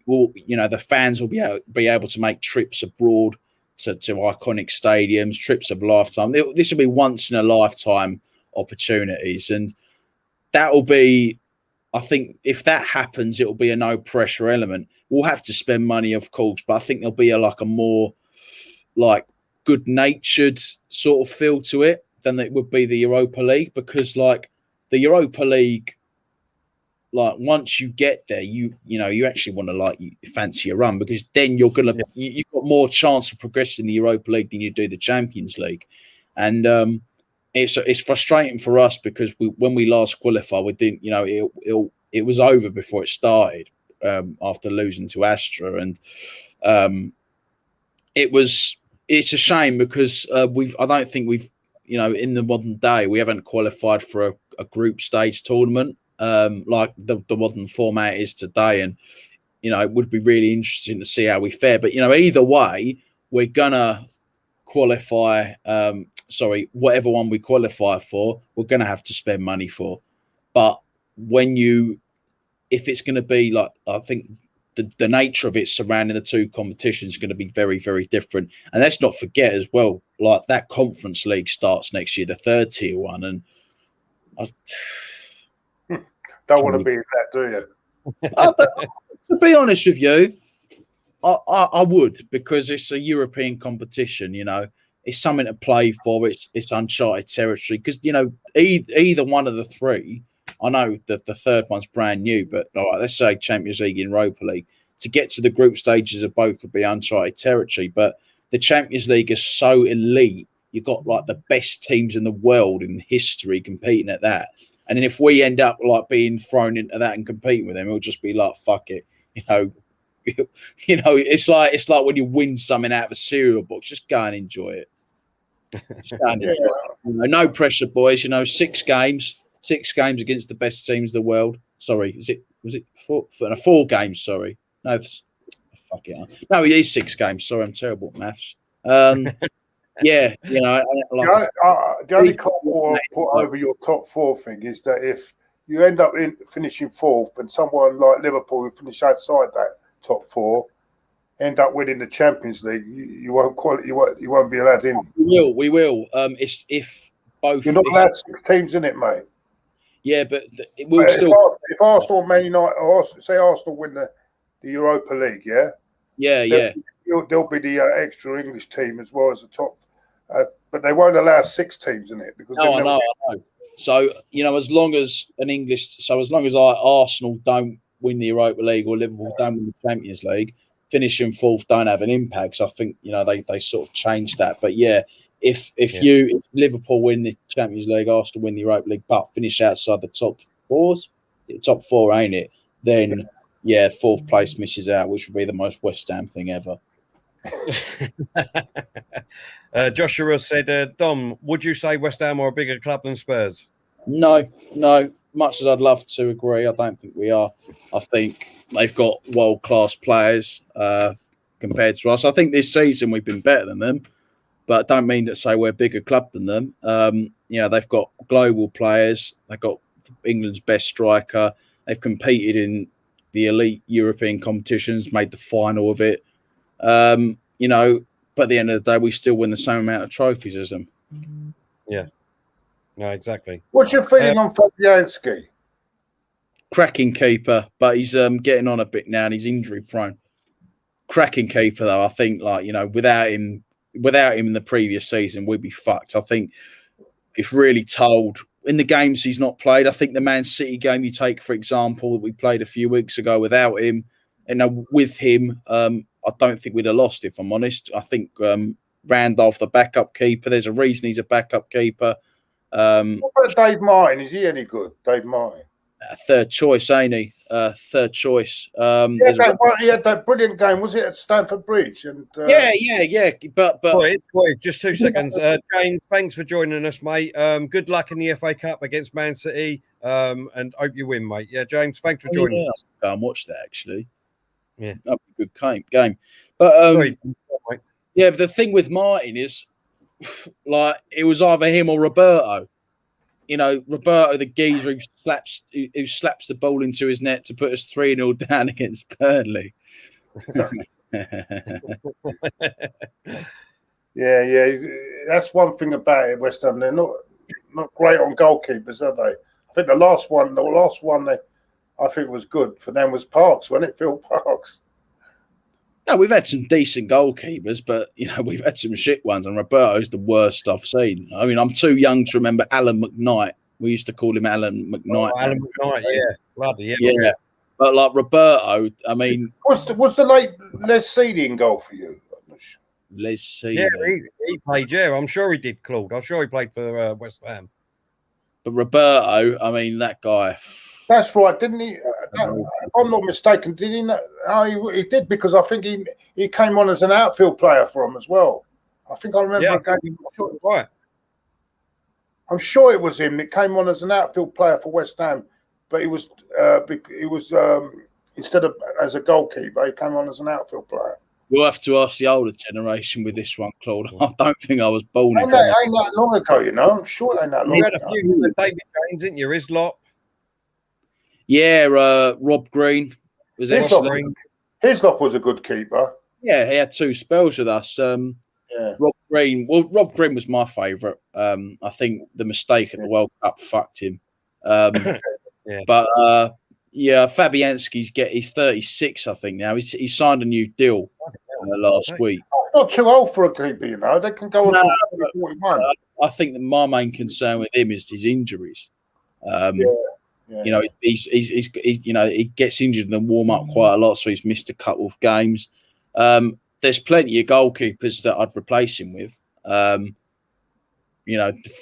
will, the fans will be able to make trips abroad to iconic stadiums, trips of a lifetime. This will be once in a lifetime opportunities, and that will be, I think, if that happens, it will be a no pressure element. We'll have to spend money, of course, but I think there'll be a more good natured sort of feel to it than it would be the Europa League, because the Europa League, once you get there, you actually want to fancy a run, because then you've got more chance of progressing the Europa League than you do the Champions League. And it's frustrating for us because when we last qualified, we didn't, it was over before it started after losing to Astra, and it's a shame because I don't think we've, in the modern day, we haven't qualified for a group stage tournament like the modern format is today, and it would be really interesting to see how we fare. But either way, we're gonna qualify. Whatever one we qualify for, we're gonna have to spend money for. But if it's going to be I think the nature of it surrounding the two competitions is going to be very, very different. And let's not forget as well, that Conference League starts next year, the 3rd tier one, and don't want to be in that, do you? To be honest with you, I would, because it's a European competition. It's something to play for. It's uncharted territory, because either one of the three. I know that the third one's brand new, but all right, let's say Champions League and Europa League, to get to the group stages of both would be uncharted territory. But the Champions League is so elite. You've got the best teams in the world in history competing at that. And then if we end up being thrown into that and competing with them, it'll just be fuck it. It's like when you win something out of a cereal box, just go and enjoy it. Just go and enjoy it. No pressure, boys. 6 games. 6 games against the best teams in the world. Sorry, was it 4 games? Sorry, no, fuck it. No, it is 6 games. Sorry, I'm terrible at maths. Yeah, the only comment I put over your top 4 thing is that if you end up finishing 4th and someone like Liverpool who finish outside that top 4 end up winning the Champions League, you won't be allowed in. We will. It's if both. You're not allowed 6 teams in it, mate. Yeah, but it will still. If Arsenal, Man United, or say Arsenal win the Europa League, there'll be the extra English team as well as the top, but they won't allow 6 teams in it because I know. So, as long as Arsenal don't win the Europa League or Liverpool don't win the Champions League, finishing fourth don't have an impact. So I think, they sort of changed that. But yeah, if Liverpool win the Champions League, Arsenal win the Europa League, but finish outside the top four, ain't it? Then fourth place misses out, which would be the most West Ham thing ever. Joshua said, Dom, would you say West Ham are a bigger club than Spurs? No. Much as I'd love to agree, I don't think we are. I think they've got world-class players compared to us. I think this season we've been better than them, but don't mean to say we're a bigger club than them. They've got global players. They've got England's best striker. They've competed in the elite European competitions, made the final of it. But at the end of the day, we still win the same amount of trophies as them. Yeah. No, exactly. What's your feeling on Fabianski? Cracking keeper, but he's getting on a bit now and he's injury prone. Cracking keeper, though, I think, without him in the previous season, we'd be fucked. I think it's really told in the games he's not played. I think the Man City game you take, for example, that we played a few weeks ago without him, and with him, I don't think we'd have lost, if I'm honest. I think Randolph, the backup keeper, there's a reason he's a backup keeper. What about Dave Martin? Is he any good, Dave Martin? Third choice, ain't he? Third choice. He had that brilliant game, was it, at Stamford Bridge? And yeah. But Boys, just 2 seconds. James, thanks for joining us, mate. Good luck in the FA Cup against Man City, and hope you win, mate. Yeah, James, thanks for joining us. I'll go and watch that, actually. Yeah, that'd be a good game. But but the thing with Martin is, it was either him or Roberto. Roberto, the geezer who slaps the ball into his net to put us 3-0 down against Burnley. Yeah. That's one thing about it, West Ham. They're not great on goalkeepers, are they? I think the last one I think was good for them was Parks, wasn't it? Phil Parks. No, we've had some decent goalkeepers, but we've had some shit ones, and Roberto's the worst I've seen. I mean, I'm too young to remember Alan McKnight. We used to call him Alan McKnight. Oh, Alan McKnight, yeah, bloody yeah. But like Roberto, I mean, was the late Les Seedy in goal for you? Les Seedy. Yeah, he played. Yeah, I'm sure he did, Claude. I'm sure he played for West Ham. But Roberto, I mean, that guy. That's right, didn't he? If I'm not mistaken, did he? He did, because I think he came on as an outfield player for him as well. I think I remember a game. Right. I'm sure it was him that came on as an outfield player for West Ham, but he was instead of as a goalkeeper, he came on as an outfield player. You'll have to ask the older generation with this one, Claude. I don't think I was born. Ain't that long ago, I'm sure it ain't that long. You had a few David James, didn't you? Islop. Yeah, Rob Green was excellent. Hislop was a good keeper. Yeah, he had 2 spells with us. Rob Green. Well, Rob Green was my favourite. I think the mistake at the World Cup fucked him. But Fabianski's he's 36, I think now. He signed a new deal last week. Not too old for a keeper, They can go on to 41. I think that my main concern with him is his injuries. He gets injured and then warm up quite a lot, so he's missed a couple of games. There's plenty of goalkeepers that I'd replace him with.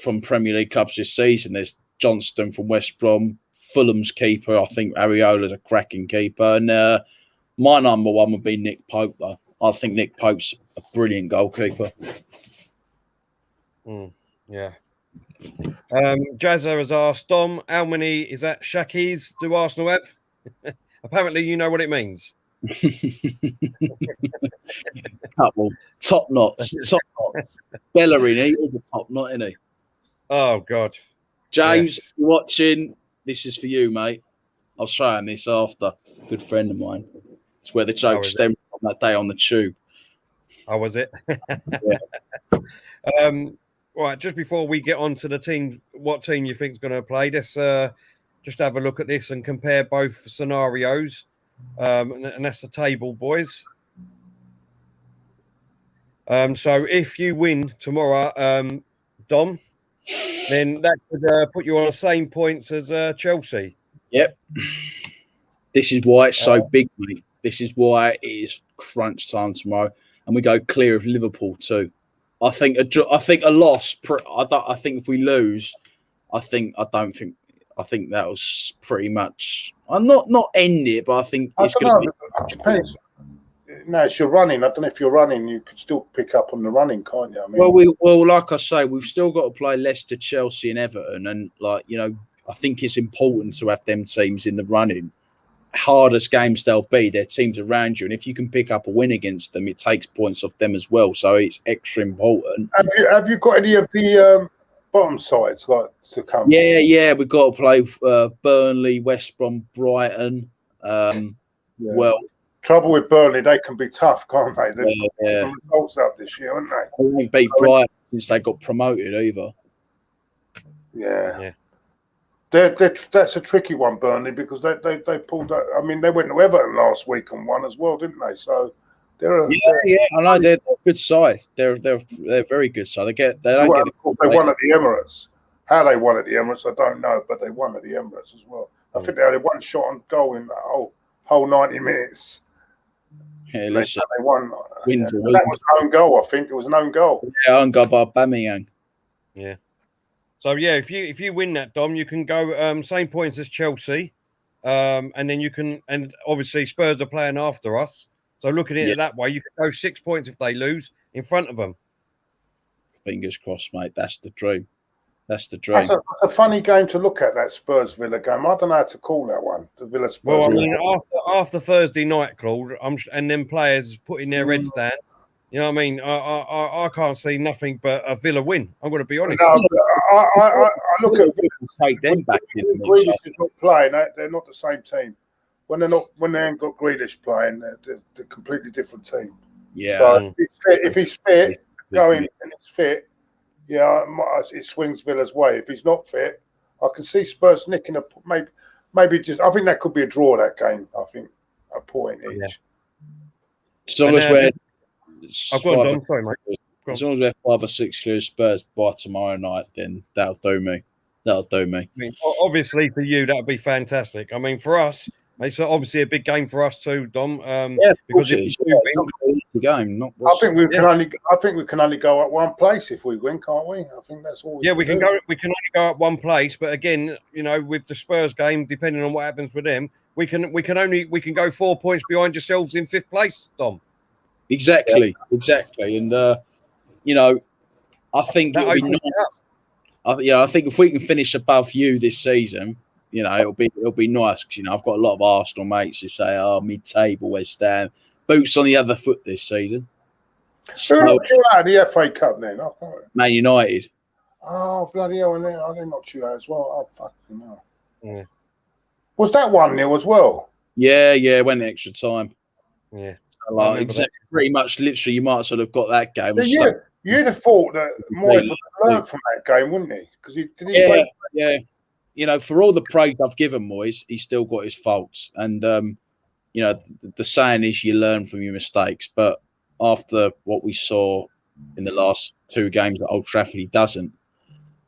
From Premier League clubs this season, there's Johnston from West Brom, Fulham's keeper. I think Areola's a cracking keeper, and my number one would be Nick Pope. Though I think Nick Pope's a brilliant goalkeeper. Yeah. Jazza has asked, Dom, how many is that Shakis do Arsenal have? Apparently you know what it means. Couple top knots. Bellerin, he's a top knot, isn't he? Oh God. James, you're watching. This is for you, mate. I'll show him this after. Good friend of mine. It's where the joke stemmed from that day on the tube. Oh, was it? Right, just before we get on to the team, what team you think is going to play, let's just have a look at this and compare both scenarios. And that's the table, boys. So if you win tomorrow, Dom, then that could put you on the same points as Chelsea. Yep. This is why it's so big, mate. This is why it is crunch time tomorrow, and we go clear of Liverpool too. I think a loss. I think if we lose, I think that was pretty much. I'm not end it, but I think it's going to be. It depends. No, it's your running. I don't know if you're running, you could still pick up on the running, can't you? I mean, well, like I say, we've still got to play Leicester, Chelsea, and Everton, and I think it's important to have them teams in the running. Hardest games they'll be, their teams around you, and if you can pick up a win against them, it takes points off them as well. So it's extra important. Have you got any of the bottom sides like to come? Yeah, we've got to play Burnley, West Brom, Brighton. Well. Trouble with Burnley, they can be tough, can't they? They've got results up this year, haven't they? They won't beat Brighton since they got promoted either. Yeah. That's a tricky one, Burnley, because they pulled that. I mean, they went to Everton last week and won as well, didn't they? So they're I know they're a good side. They're a very good side. They won at the Emirates. How they won at the Emirates, I don't know, but they won at the Emirates as well. I think they had one shot on goal in that whole 90 minutes. Yeah, listen, they won. That was an own goal. I think it was an own goal. Yeah, own goal by aubameyang. Yeah. So yeah, if you win that, Dom, you can go same points as Chelsea, and then you can, and obviously Spurs are playing after us. So looking at it that way, you can go 6 points if they lose in front of them. Fingers crossed, mate. That's the dream. That's the dream. That's a funny game to look at, that Spurs Villa game. I don't know how to call that one. The Villa Spurs. Well, I mean, after Thursday night, Claude, and then players putting their heads down. You know what I mean? I can't see nothing but a Villa win. I'm going to be honest. No, I look at take them back. Grealish is not playing. They're not the same team. When they ain't got Grealish playing, they're a completely different team. Yeah. So if he's fit, going and he's fit. Yeah, it swings Villa's way. If he's not fit, I can see Spurs nicking maybe just. I think that could be a draw, that game. I think a point each. Yeah. As long as we're, I've got Dom. Sorry, mate. As long as we're 5 or 6 clear Spurs by tomorrow night, then that'll do me. I mean, obviously for you, that'd be fantastic. I mean, for us, it's obviously a big game for us too, Dom. Because if you win, the game, not. I think we can only go at one place if we win, can't we? I think that's all. We can go. We can only go at one place, but again, with the Spurs game, depending on what happens with them, we can go 4 points behind yourselves in 5th place, Dom. Exactly, and I think it'll be nice. I think if we can finish above you this season, it'll be nice because I've got a lot of Arsenal mates who say, "Oh, mid-table West Ham, boots on the other foot this season." So, who out of the FA Cup then? Man United. Oh bloody hell! And then I did not chew out as well. Oh fucking hell! Yeah. Was that 1-0 as well? Yeah, went extra time. Yeah. Exactly, pretty much, literally, you might as well have got that game. So you'd have thought that Moyes would have learned from that game, wouldn't he? Because he didn't play. For all the praise I've given Moyes, he's still got his faults. And, the saying is you learn from your mistakes. But after what we saw in the last 2 games at Old Trafford, he doesn't.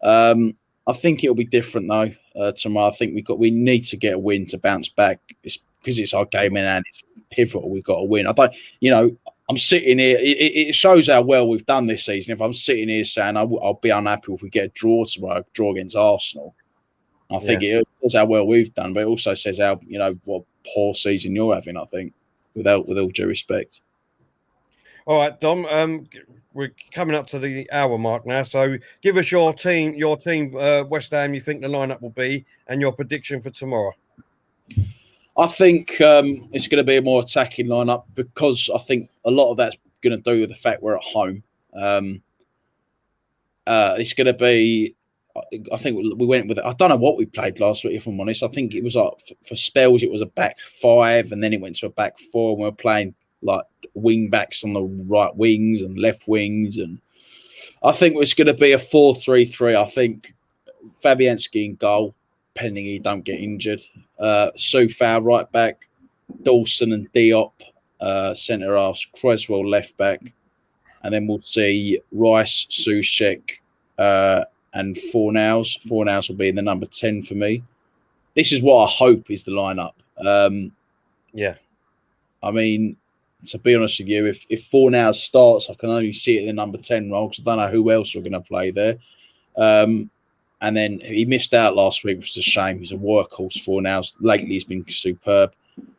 I think it'll be different, though, tomorrow. I think we need to get a win to bounce back. It's because it's our game in hand. It's pivotal. We've got to win. I'm sitting here. It shows how well we've done this season. If I'm sitting here saying I'll be unhappy if we get a draw tomorrow, draw against Arsenal, I think it says how well we've done, but it also says how what poor season you're having. I think, with all due respect. All right, Dom. We're coming up to the hour mark now, so give us your team, West Ham. You think the lineup will be, and your prediction for tomorrow. I think it's going to be a more attacking lineup because I think a lot of that's going to do with the fact we're at home. It's going to be. I think we went with it. I don't know what we played last week, if I'm honest. I think it was for spells, it was a back 5, and then it went to a back 4, and we were playing like wing backs on the right wings and left wings. And I think it's going to be a 4-3-3. I think Fabianski in goal, pending he don't get injured. Soufal right back, Dawson and Diop centre halves, Creswell left back, and then we'll see Rice, Soucek, and Fornals. Fornals will be in the number 10 for me. This is what I hope is the lineup. Yeah. I mean, to be honest with you, if Fornals starts, I can only see it in the number 10 role because I don't know who else we're going to play there. And then he missed out last week, which is a shame. He's a workhorse Fornals. Lately, he's been superb.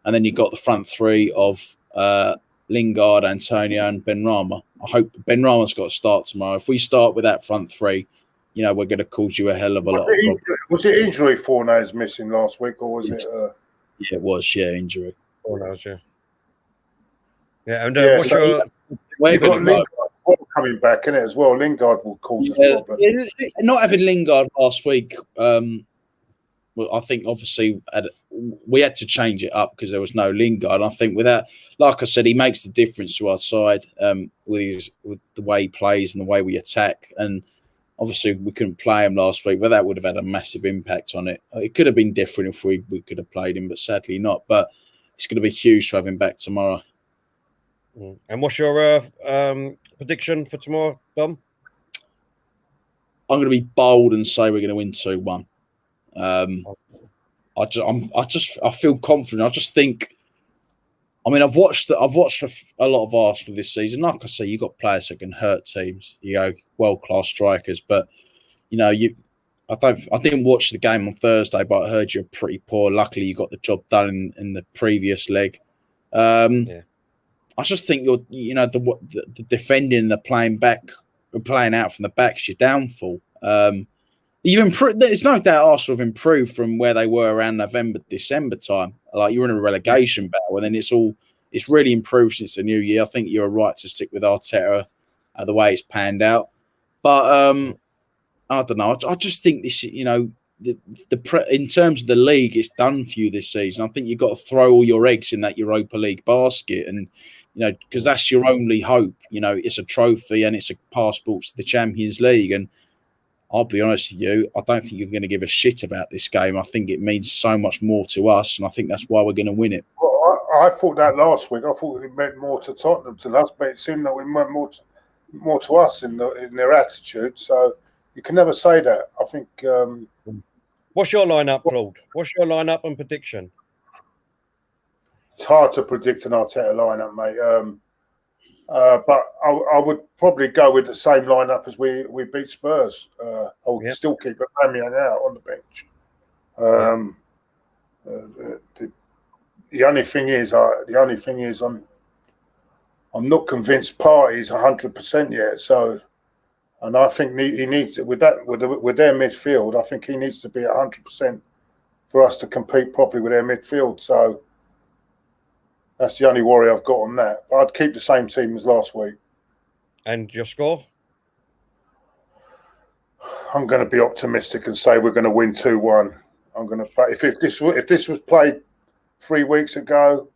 And then you've got the front three of Lingard, Antonio, and Benrahma. I hope Benrahma's got to start tomorrow. If we start with that front three, you know, we're going to cause you a hell of a lot of problems. Was it injury Fornals missing last week, or was it? Yeah, it was. Yeah, injury. Fornals, yeah. Yeah, and Yeah, what's so your... You've got Lingard coming back in it as well. Lingard will cause us problems. Yeah, not having Lingard last week. Well, I think obviously we had to change it up because there was no Lingard. I think without, like I said, he makes the difference to our side with the way he plays and the way we attack. And obviously we couldn't play him last week, but that would have had a massive impact on it. It could have been different if we could have played him, but sadly not. But it's going to be huge to have him back tomorrow. And what's your prediction for tomorrow, Dom? I'm going to be bold and say we're going to win 2-1. I feel confident. I just think. I mean, I've watched a lot of Arsenal this season. Like I say, you've got players that can hurt teams. You know, world-class strikers. But you know, I didn't watch the game on Thursday, but I heard you're pretty poor. Luckily, you got the job done in the previous leg. Yeah. I just think the defending, the playing out from the back is your downfall. You've improved. There's no doubt Arsenal have improved from where they were around November, December time. Like you're in a relegation battle, and then it's really improved since the new year. I think you're right to stick with Arteta the way it's panned out. But I don't know. I just think this, you know, in terms of the league, it's done for you this season. I think you've got to throw all your eggs in that Europa League basket, and you know, because that's your only hope. You know, it's a trophy and it's a passport to the Champions League. And I'll be honest with you, I don't think you're going to give a shit about this game. I think it means so much more to us, and I think that's why we're going to win it. Well, I thought that last week. I thought it meant more to Tottenham to us, but it seemed that it meant more to us in their attitude. So you can never say that. I think. What's your lineup, Claude? What's your lineup and prediction? It's hard to predict an Arteta lineup, mate. But I would probably go with the same lineup as we beat Spurs. I would still keep aubameyang out on the bench. The only thing is, I'm not convinced Partey's 100% yet. So, and I think he needs with their midfield. I think he needs to be 100% for us to compete properly with their midfield. So. That's the only worry I've got on that. I'd keep the same team as last week. And your score? I'm going to be optimistic and say we're going to win 2-1. But if this was played 3 weeks ago,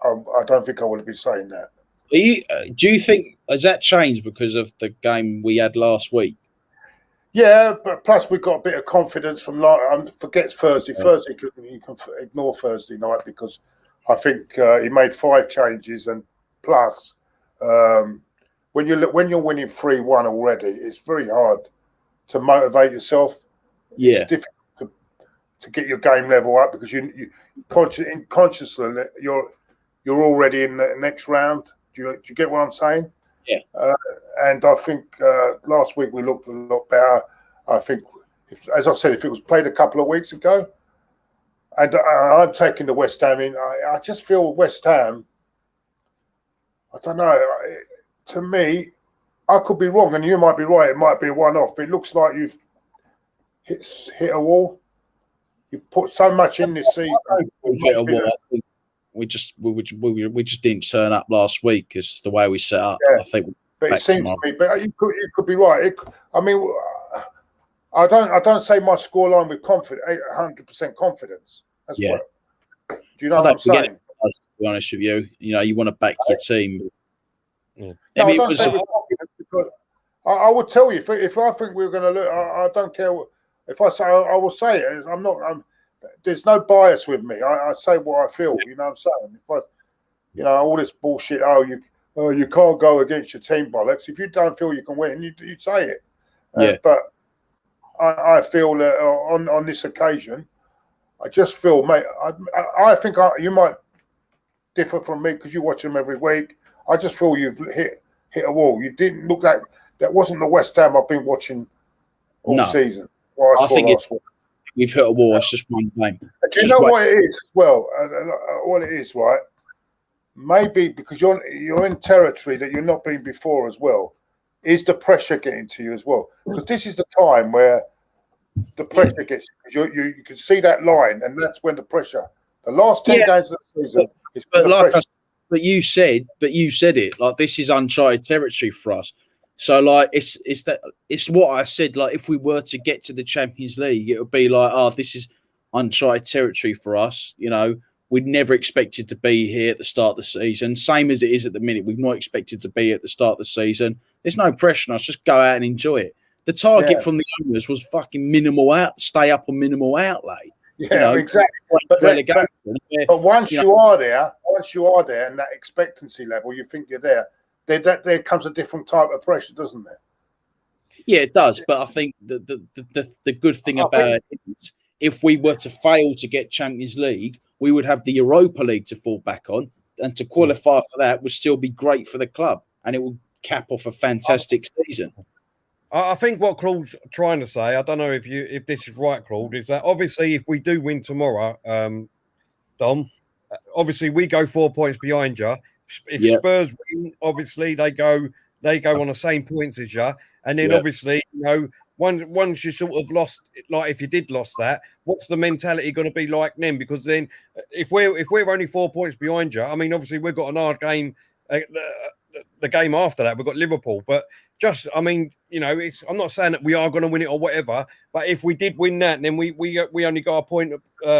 I don't think I would be saying that. Do you think has that changed because of the game we had last week? Yeah, but plus we've got a bit of confidence from forget Thursday. Yeah. Thursday you can ignore Thursday night because. I think he made 5 changes, and plus, when you're winning 3-1 already, it's very hard to motivate yourself. Yeah, it's difficult to get your game level up because you consciously you're already in the next round. Do you get what I'm saying? Yeah. And I think last week we looked a lot better. I think, as I said, if it was played a couple of weeks ago. And I'm taking the West Ham in. I just feel West Ham, I don't know. To me, I could be wrong, and you might be right. It might be a one-off, but it looks like you've hit a wall. You put so much in this season. Hit a wall. I think we just didn't turn up last week because the way we set up. Yeah. I think. But it seems to me, but you could be right. I mean. I don't say my scoreline with 100% confidence. That's what. Do you know what I'm saying? To be honest with you, you know you want to back your team. Yeah. No, I don't say with confidence because I would tell you if I think we're going to look. I don't care if I say. I will say it. There's no bias with me. I say what I feel. You know what I'm saying? If all this bullshit. You can't go against your team bollocks. If you don't feel you can win, you say it. Yeah. But I feel that on this occasion, I just feel, mate. I think you might differ from me because you watch them every week. I just feel you've hit a wall. You didn't look like that. Wasn't the West Ham I've been watching all season. I think we've hit a wall. It's just one game. Do you know what it is? Well, what it is, right? Maybe because you're in territory that you're not been before as well. Is the pressure getting to you as well? Because this is the time where the pressure gets you can see that line, and that's when the pressure. The last 10 games of the season is when the pressure. But you said it. Like, this is uncharted territory for us. So, like, it's what I said. Like, if we were to get to the Champions League, it would be like, oh, this is uncharted territory for us. You know, we'd never expected to be here at the start of the season. Same as it is at the minute. We've not expected to be at the start of the season. There's no pressure on us. Just go out and enjoy it. The target from the owners was fucking stay up on minimal outlay. Yeah, exactly. But once you are there, and that expectancy level, you think you're there. There comes a different type of pressure, doesn't there? Yeah, it does. But I think the good thing about it is, if we were to fail to get Champions League, we would have the Europa League to fall back on, and to qualify for that would still be great for the club, and it would cap off a fantastic season. I think what Claude's trying to say, I don't know if this is right, Claude, is that obviously if we do win tomorrow, Dom, obviously we go 4 points behind you. If Spurs win, obviously they go on the same points as you, and then obviously, you know, once you sort of lost, like if you did lost that, what's the mentality going to be like then? Because then if we're only 4 points behind you, I mean, obviously we've got an hard game. The game after that, we've got Liverpool, but just, I mean, you know, I'm not saying that we are going to win it or whatever, but if we did win that, then we only got a point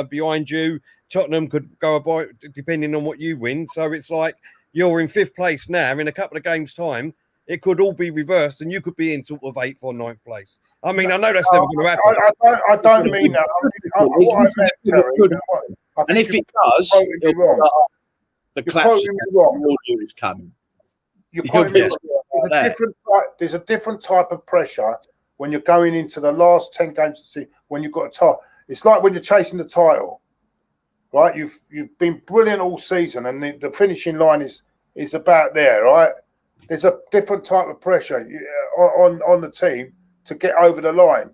behind you. Tottenham could go about depending on what you win. So it's like you're in 5th place now. In a couple of games' time, it could all be reversed, and you could be in sort of 8th or 9th place. I mean, I know that's never going to happen. I don't mean that. What I meant, Terry, and if it does, the collapse is coming. You're quite there's a different type of pressure when you're going into the last 10 games to see when you've got a title. It's like when you're chasing the title, right? You've been brilliant all season, and the finishing line is about there, right? There's a different type of pressure on the team to get over the line,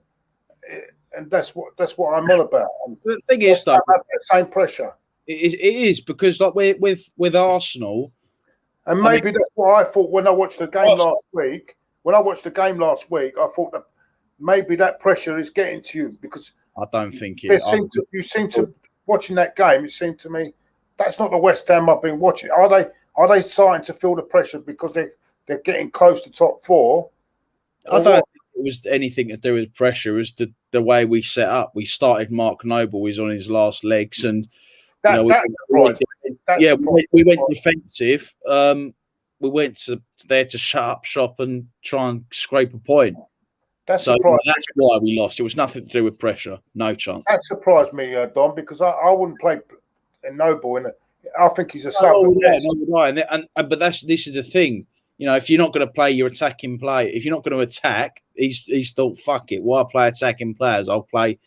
and that's what I'm on about. The thing is, though, same pressure. It is because, like, with Arsenal. And maybe that's what I thought when I watched the game last week. When I watched the game last week, I thought that maybe that pressure is getting to you because I don't think it. You seem to watching that game. It seemed to me that's not the West Ham I've been watching. Are they starting to feel the pressure because they're getting close to top 4? I don't think it was anything to do with pressure. It was the way we set up. We started Mark Noble. He's on his last legs, and we went defensive. We went there to shut up shop and try and scrape a point. That's why we lost. It was nothing to do with pressure. No chance. That surprised me, Don, because I wouldn't play Noble in it. I think he's a sub. But this is the thing. You know, if you're not going to play your attacking play, if you're not going to attack, he's thought, fuck it. Why play attacking players? I'll play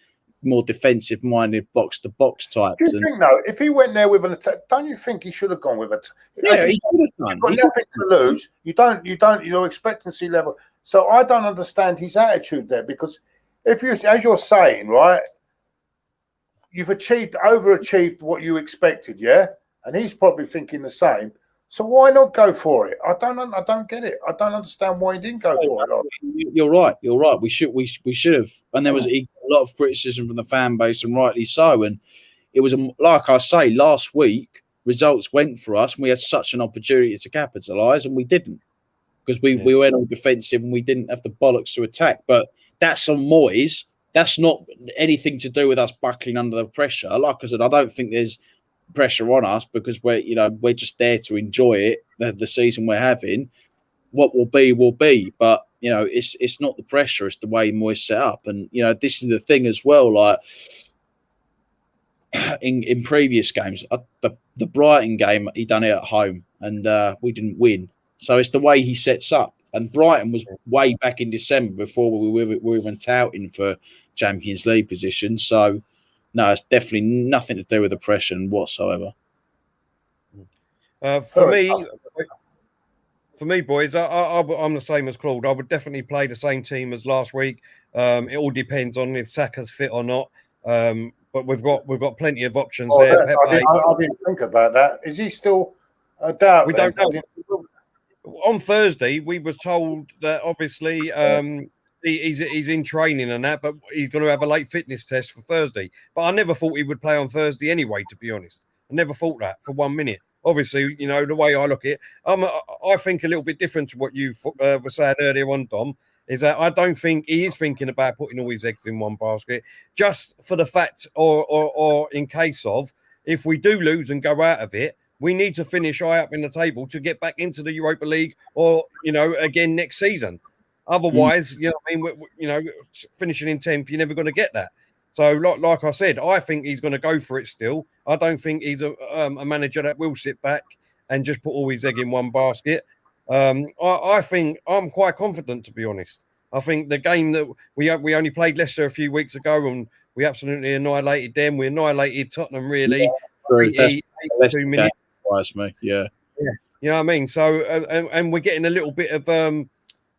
more defensive-minded box-to-box types. Do you think, though, if he went there with an attack, don't you think he should have gone with it? Yeah, he should have done. You've got nothing to lose. You don't, your expectancy level. So I don't understand his attitude there, because if you, as you're saying, right, you've overachieved what you expected, yeah? And he's probably thinking the same. So why not go for it? I don't get it. I don't understand why he didn't go for it. You're right. We should have. And there was a lot of criticism from the fan base, and rightly so. And it was, like I say, last week results went for us, and we had such an opportunity to capitalise, and we didn't, because we went all defensive and we didn't have the bollocks to attack. But that's on Moyes. That's not anything to do with us buckling under the pressure. Like I said, I don't think there's pressure on us, because we're just there to enjoy it, the season we're having. What will be, but it's not the pressure, it's the way Moyes set up. And this is the thing as well, like in previous games, the Brighton game, he done it at home, and we didn't win. So it's the way he sets up. And Brighton was way back in December before we were even touting for Champions League position. So, no, it's definitely nothing to do with oppression whatsoever. For me, boys, I'm the same as Claude. I would definitely play the same team as last week. It all depends on if Saka's fit or not. But we've got plenty of options there. I didn't think about that. Is he still a doubt? We don't know. On Thursday, we was told that obviously he's in training and that, but he's going to have a late fitness test for Thursday. But I never thought he would play on Thursday anyway, to be honest. I never thought that for 1 minute. Obviously, you know, the way I look at it, I think a little bit different to what you were saying earlier on, Dom, is that I don't think he is thinking about putting all his eggs in one basket, just for the fact or in case of, if we do lose and go out of it, we need to finish high up in the table to get back into the Europa League or, you know, again next season. Otherwise, you know what I mean, you know, finishing in 10th, you're never going to get that. So, like I said, I think he's going to go for it still. I don't think he's a manager that will sit back and just put all his egg in one basket. I think I'm quite confident, to be honest. I think the game that we only played Leicester a few weeks ago and we absolutely annihilated them. We annihilated Tottenham, really. Yeah, 82 minutes. Me. Yeah. You know what I mean? So, and we're getting a little bit of, you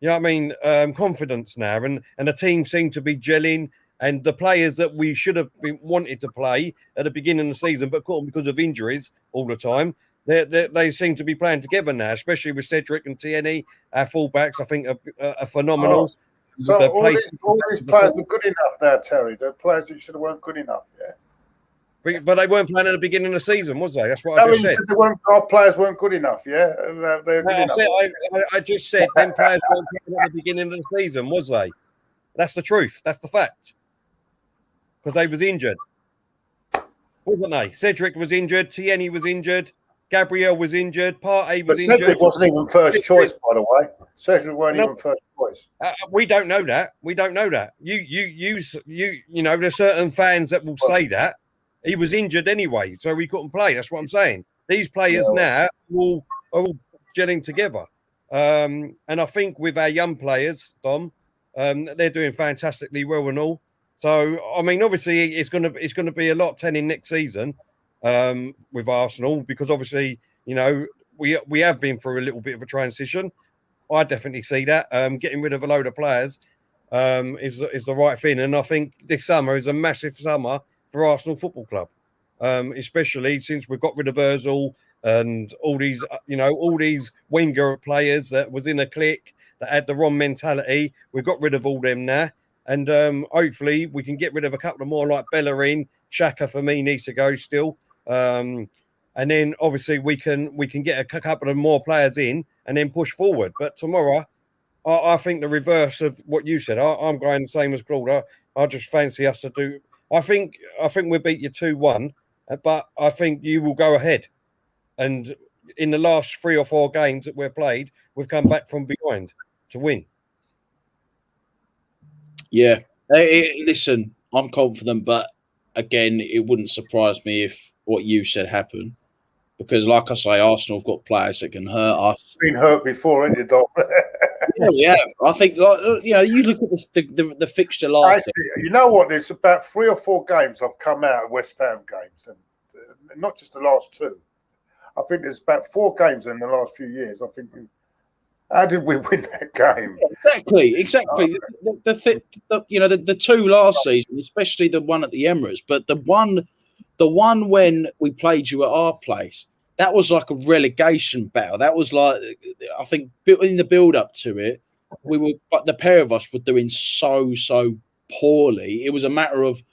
know what I mean, confidence now. And the team seem to be gelling. And the players that we should have wanted to play at the beginning of the season, but caught them because of injuries all the time, they seem to be playing together now, especially with Cedric and Tierney, our fullbacks. I think are phenomenal. So all these players are good enough now, Terry. The players that you said weren't good enough, yeah. But they weren't playing at the beginning of the season, was they? That's what I just said. Our players weren't good enough, yeah. They're good enough. I just said them players weren't playing at the beginning of the season, was they? That's the truth. That's the fact. Because they was injured, wasn't they? Cedric was injured, Tierney was injured, Gabriel was injured, Partey was injured. Cedric wasn't even first choice, by the way. Cedric weren't even first choice. We don't know that. We don't know that. You know, there's certain fans that will say that he was injured anyway, so we couldn't play. That's what I'm saying. These players now are all gelling together, and I think with our young players, Dom, they're doing fantastically well and all. So, I mean, obviously, it's going to be a lot telling next season with Arsenal because obviously, you know, we have been through a little bit of a transition. I definitely see that. Getting rid of a load of players is the right thing, and I think this summer is a massive summer for Arsenal Football Club, especially since we've got rid of Ozil and all these, you know, all these winger players that was in a clique that had the wrong mentality. We've got rid of all them now. And hopefully we can get rid of a couple of more like Bellerin. Xhaka for me needs to go still. And then obviously we can get a couple of more players in and then push forward. But tomorrow, I think the reverse of what you said. I'm going the same as Claude. I just fancy us to do. I think we'll beat you 2-1, but I think you will go ahead. And in the last 3 or 4 games that we've played, we've come back from behind to win. Yeah. Listen, I'm confident, but again, it wouldn't surprise me if what you said happened. Because, like I say, Arsenal have got players that can hurt us. Been hurt before, ain't you, Dom? Yeah. I think, like, you know, you look at the fixture last. You know what? There's about 3 or 4 games I've come out of West Ham games, and not just the last 2. I think there's about 4 games in the last few years. I think. How did we win that game? Exactly. The 2 last season, especially the one at the Emirates, but the one when we played you at our place, that was like a relegation battle. That was like, I think, in the build up to it, but the pair of us were doing so poorly. It was a matter of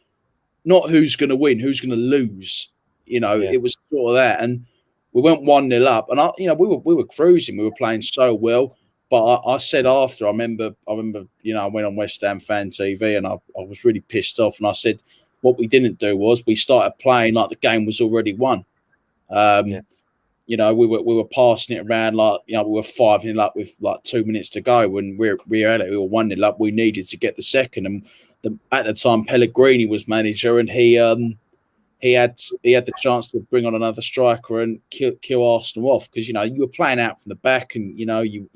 not who's going to win, who's going to lose. You know, It was sort of that, and we went 1-0 up, and we were cruising. We were playing so well. But I said after, I remember, you know, I went on West Ham Fan TV, and I was really pissed off. And I said, what we didn't do was we started playing like the game was already won. You know, we were passing it around like, you know, we were 5-0 up with like 2 minutes to go. When we were 1-0 up, we needed to get the second. And at the time, Pellegrini was manager, and he he had the chance to bring on another striker and kill Arsenal off, because you were playing out from the back, and you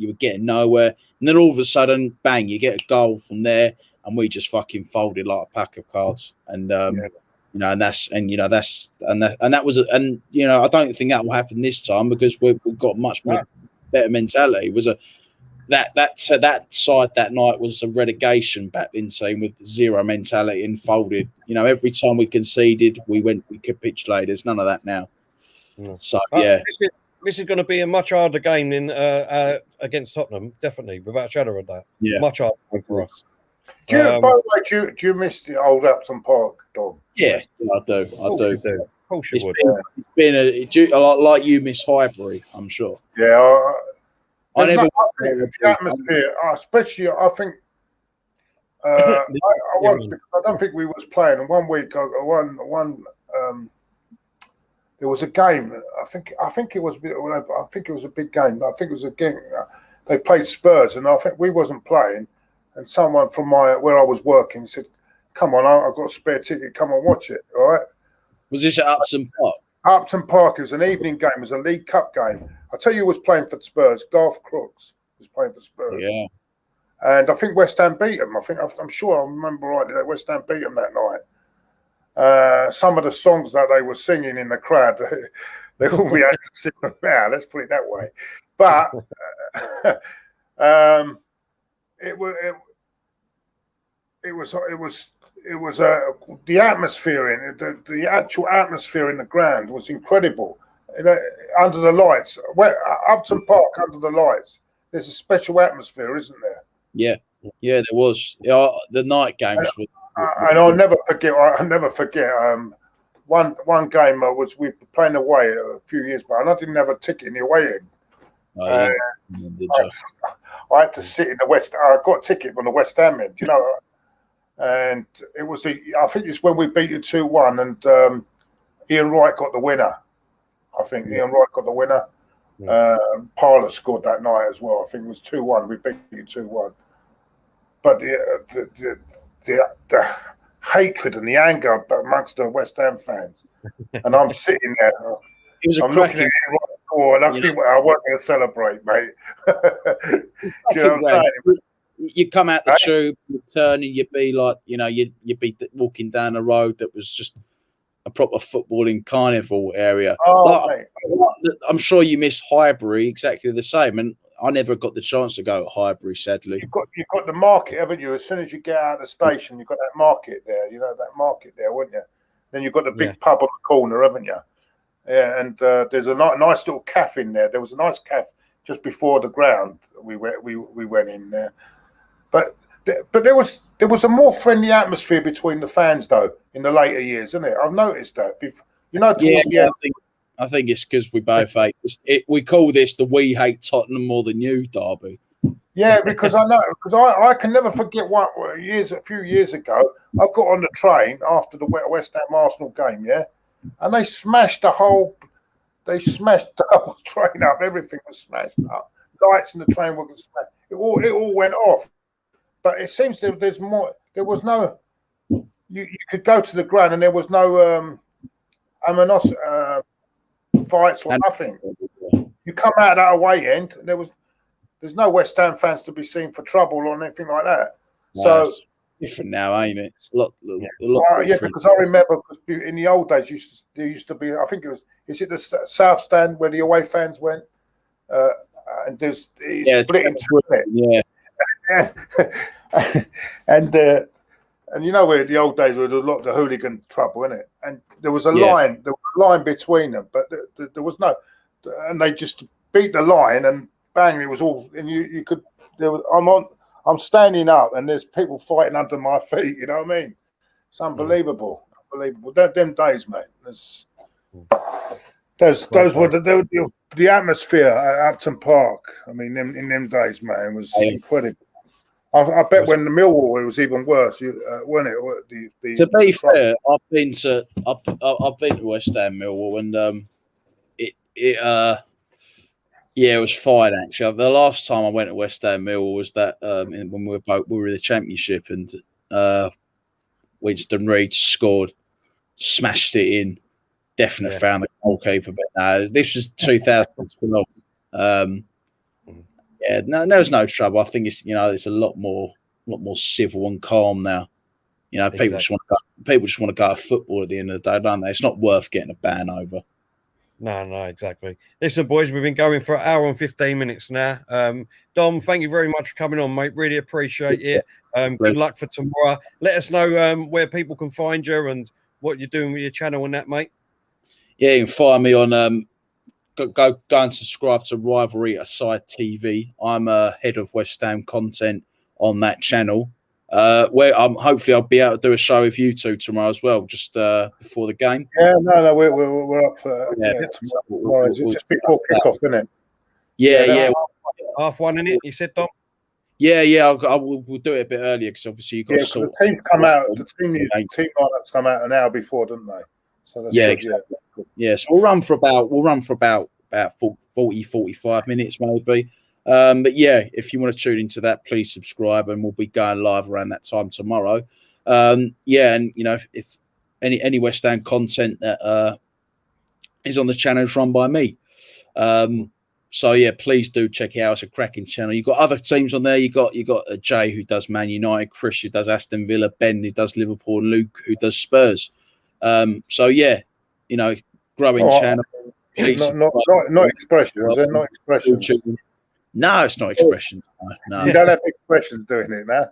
were getting nowhere, and then all of a sudden, bang, you get a goal from there, and we just fucking folded like a pack of cards, and that was I don't think that will happen this time, because we've got much more better mentality. It was that side that night was a relegation battling team with zero mentality and folded. Every time we conceded, we capitulated. There's none of that now. No. So yeah, this is going to be a much harder game than against Tottenham, definitely, without a shadow of that. Yeah, much harder for us. By the way, do you miss the old Upton Park, Dom? Yeah, I do. Of course you would. It's been a lot like you miss Highbury, I'm sure. Yeah, The atmosphere, especially, I think. I don't think we was playing. And one week, there was a game. I think it was a big game. I think it was a game. They played Spurs, and I think we wasn't playing. And someone from where I was working said, "Come on, I've got a spare ticket. Come and watch it." All right. Was this at Upton Park? Upton Park. It was an evening game. It was a League Cup game. I tell you, who was playing for Spurs. Garth Crooks was playing for Spurs. Yeah. And I think West Ham beat them. I'm sure I remember rightly that West Ham beat them that night. Some of the songs that they were singing in the crowd, they all we had to sing them now. Let's put it that way. But it was the atmosphere in it. The actual atmosphere in the ground was incredible. Under the lights, Upton Park under the lights. There's a special atmosphere, isn't there? Yeah, there was. The night games were. And I'll never forget. One game we were playing away a few years back, and I didn't have a ticket in the away end. I had to sit in the West. I got a ticket on the West Ham end, and it was I think it's when we beat you 2-1, and Ian Wright got the winner. I think Ian Wright got the winner. Parlour scored that night as well. I think it was 2-1. We beat you 2-1. But the hatred and the anger amongst the West Ham fans, and I'm sitting there. It was a looking at it and I think I wasn't going to celebrate, mate. Do you know what I'm saying? You come out the tube, you turn, and you'd be like, you'd be walking down a road that was just a proper footballing carnival area. I'm sure you miss Highbury exactly the same, and I never got the chance to go at Highbury, sadly. You've got the market, haven't you? As soon as you get out of the station, you've got that market there. That market there, wouldn't you? Then you've got the big pub on the corner, haven't you? Yeah, and there's a nice little cafe in there. There was a nice cafe just before the ground. We went in there, but there was a more friendly atmosphere between the fans though in the later years, isn't it? I've noticed that. I think it's because we both hate it. We call this the "We Hate Tottenham More Than You" derby. Yeah, because I can never forget a few years ago, I got on the train after the West Ham Arsenal game, and they smashed the whole train up. Everything was smashed up. Lights in the train were smashed. It all went off. But it seems there's more. There was no. You could go to the ground and there was no fights or nothing. You come out that away end, and there's no West Ham fans to be seen for trouble or anything like that. No, so it's different now, ain't it? It's a lot different. Because I remember in the old days there used to be. I think is it the South Stand where the away fans went, and it's split into it. And where the old days were a lot of the hooligan trouble, innit? And there was a line between them, but there was no, and they just beat the line and bang, it was all, and you could. I'm standing up and there's people fighting under my feet. You know what I mean? It's unbelievable, unbelievable. Them days, mate. Those were the atmosphere at Upton Park. I mean, in them days, man, it was incredible. I bet when the Millwall it was even worse, wasn't it? To be fair, I've been to West Ham Millwall, and it was fine actually. The last time I went to West Ham Millwall was that when we were in the Championship, and Winston Reid scored smashed it in. Definitely found the goalkeeper. But this was 2012. No, there's no trouble. I think it's a lot more civil and calm now. People just want to go to football at the end of the day, don't they? It's not worth getting a ban over. No, exactly. Listen, boys, we've been going for an hour and 15 minutes now. Dom, thank you very much for coming on, mate. Really appreciate it. Good luck for tomorrow. Let us know where people can find you and what you're doing with your channel and that, mate. Yeah, you can find me on go and subscribe to Rivalry Aside TV. I'm head of West Ham content on that channel. Where hopefully I'll be able to do a show with you two tomorrow as well, just before the game. Yeah, no, we're up for tomorrow. Just before kickoff, isn't it? Yeah. Half one in it, you said, Dom? Yeah. We'll do it a bit earlier because obviously you've got to sort. The team come out. The team lineups come out an hour before, don't they? So that's exactly. Yeah, so we'll run for about 40, 45 minutes maybe. But yeah, if you want to tune into that, please subscribe, and we'll be going live around that time tomorrow. And if any West Ham content that is on the channel is run by me. So yeah, please do check it out. It's a cracking channel. You've got other teams on there. You got Jay who does Man United, Chris who does Aston Villa, Ben who does Liverpool, Luke who does Spurs. So yeah, growing channel. Not expressions. They're not expressions. No, it's not expressions. No. You don't have expressions doing it now.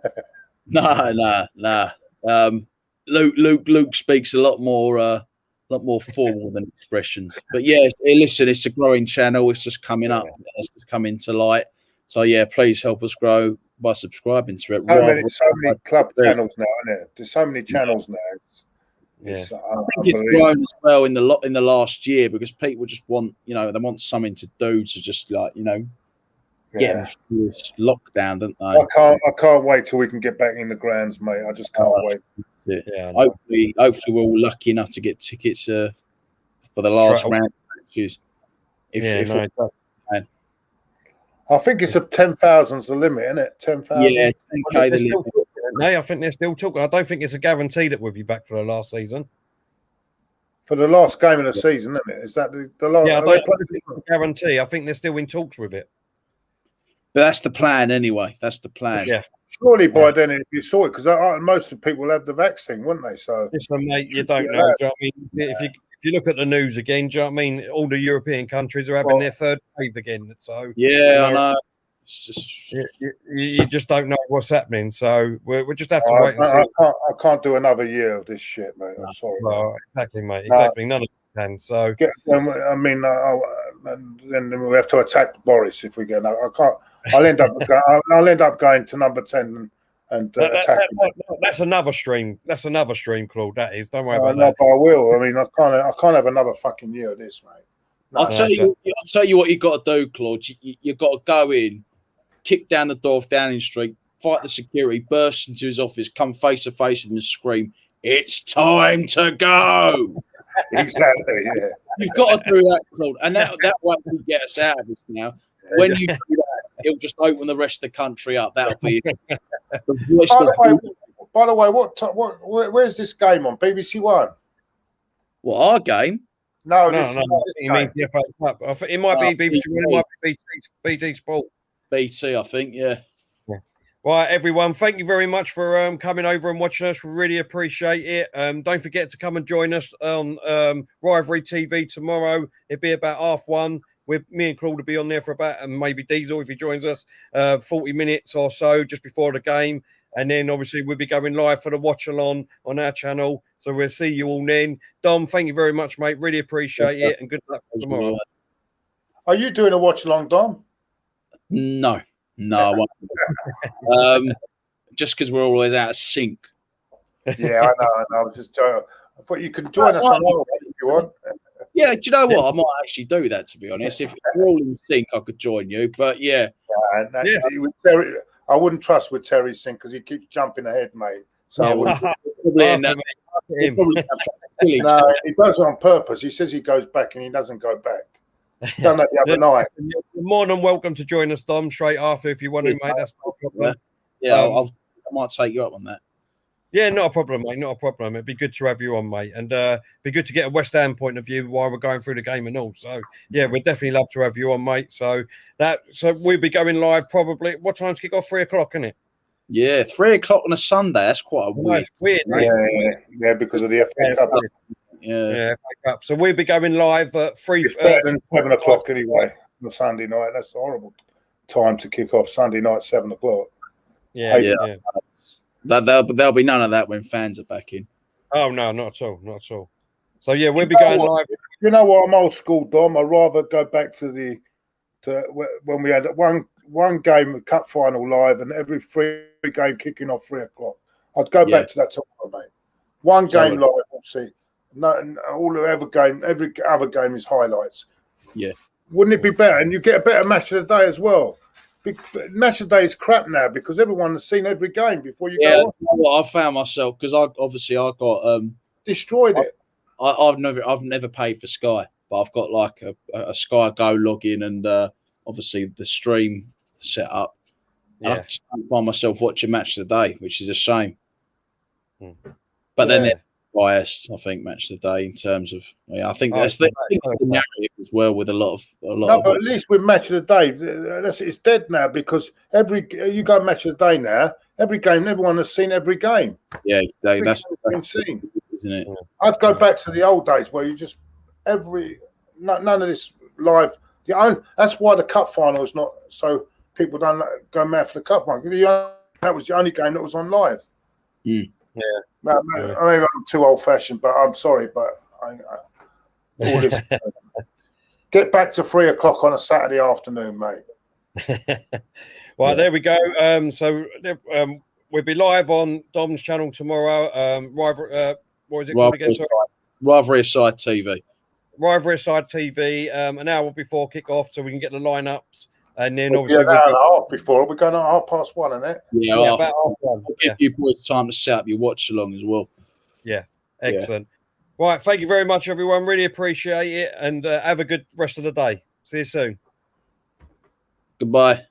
No. Luke speaks a lot more formal than expressions. But yeah, listen, it's a growing channel. It's just coming up. It's just coming to light. So yeah, please help us grow by subscribing to it. So many club channels now, isn't it? There's so many channels now. I think it's grown as well in the last year because people just want, they want something to do to just get them through this lockdown, don't they? I can't wait till we can get back in the grounds, mate. I just can't wait. Yeah, hopefully we're all lucky enough to get tickets for the last round matches. I think it's 10,000's the limit, isn't it? 10,000. Yeah, 10K the limit. No, I think they're still talking. I don't think it's a guarantee that we'll be back for the last season. For the last game of the season, isn't it? Is that the last? Yeah, I don't think it's a guarantee. I think they're still in talks with it. But that's the plan anyway. That's the plan. Yeah. Surely by then, if you saw it, because most of the people have the vaccine, wouldn't they? So listen, mate, you don't know. Do you know what I mean? If you look at the news again, do you know what I mean? All the European countries are having their third wave again. So I know. It's just you just don't know what's happening. So we'll just have to wait and see. I can't do another year of this shit, mate. I'm sorry. Well, exactly, mate. Exactly. None of us can. So I mean, then we have to attack Boris if we get. I can't. I'll end up going to number 10 and attacking. That's another stream. That's another stream, Claude. That is. Don't worry about that. But I will. I mean, I can't have another fucking year of this, mate. I'll tell you what you got to do, Claude. You got to go in, kick down the door of Downing Street, fight the security, burst into his office, come face to face with him and scream, "It's time to go!" Exactly. Yeah. You've got to do that, Claude, and that won't get us out of this now. When you do that, it'll just open the rest of the country up. That'll be it. By the way, where's this game on? BBC One? What, our game? No. You mean the FA Cup? It might be BBC One. It might be BT Sport. BT, I think. Yeah. Right, everyone. Thank you very much for coming over and watching us. We really appreciate it. Don't forget to come and join us on Rivalry TV tomorrow. It'll be about 1:30. Me and Claude will be on there for about, and maybe Diesel if he joins us, 40 minutes or so just before the game. And then obviously we'll be going live for the watch along on our channel. So we'll see you all then. Dom, thank you very much, mate. Really appreciate it. And good luck for tomorrow. Are you doing a watch along, Dom? No, I won't. Just because we're always out of sync. Yeah, I know. I was just joking. I thought you could join us on all if you want. Yeah, do you know what? I might actually do that, to be honest. If we're all in sync, I could join you. But yeah. I wouldn't trust with Terry Sink because he keeps jumping ahead, mate. So no, he does it on purpose. He says he goes back and he doesn't go back. Done that the other night. You're more than welcome to join us, Dom, straight after if you want to, mate. That's no problem. Yeah, I might take you up on that. Yeah, not a problem, mate. Not a problem. It'd be good to have you on, mate, and be good to get a West Ham point of view while we're going through the game and all. So yeah, we'd definitely love to have you on, mate. So we'll be going live probably. What time's kick off? 3 o'clock, isn't it? Yeah, 3 o'clock on a Sunday. That's quite a weird. It's weird, mate. Yeah, because of the FA Cup. Yeah. FA Cup. So we'll be going live at 3. It's better than 7 o'clock anyway on a Sunday night. That's a horrible time to kick off Sunday night, 7 o'clock. Yeah. There'll be none of that when fans are back in. Oh no, not at all, not at all. So yeah, we'll be going live. You know what? I'm old school, Dom. I'd rather go back to when we had one game, a cup final live, and every free game kicking off 3 o'clock. I'd go back to that tomorrow, mate. One game live, we'll see. No, every other game is highlights. Yeah. Wouldn't it be better? And you get a better match of the day as well. Match of the day is crap now because everyone has seen every game before you go on. Well, I found myself because I got destroyed it. I've never paid for Sky, but I've got like a Sky Go login and obviously the stream set up. Yeah. I just can't find myself watching match of the day, which is a shame. But then they're biased, I think, match of the day in terms of I think that's the narrative as well with a lot of but at least with match of the day, it's dead now because you go match of the day now. Every game, everyone has seen every game. Yeah, that's seen, isn't it? I'd go back to the old days where you just none of this live. That's why the cup final is not so people don't go mad for the cup one. That was the only game that was on live. Mm. Yeah. No, I mean, I'm too old-fashioned, but I'm sorry, but all this. Get back to 3 o'clock on a Saturday afternoon, mate. Well, there we go. We'll be live on Dom's channel tomorrow. What is it called again? Rivalry Side TV. Rivalry Side TV. An hour before kick-off, so we can get the lineups. And then obviously an hour and a half before. We're going at 1:30, isn't it? Yeah, about 1:30. Give you boys time to set up your watch along as well. Yeah, excellent. Right, thank you very much, everyone. Really appreciate it, and have a good rest of the day. See you soon. Goodbye.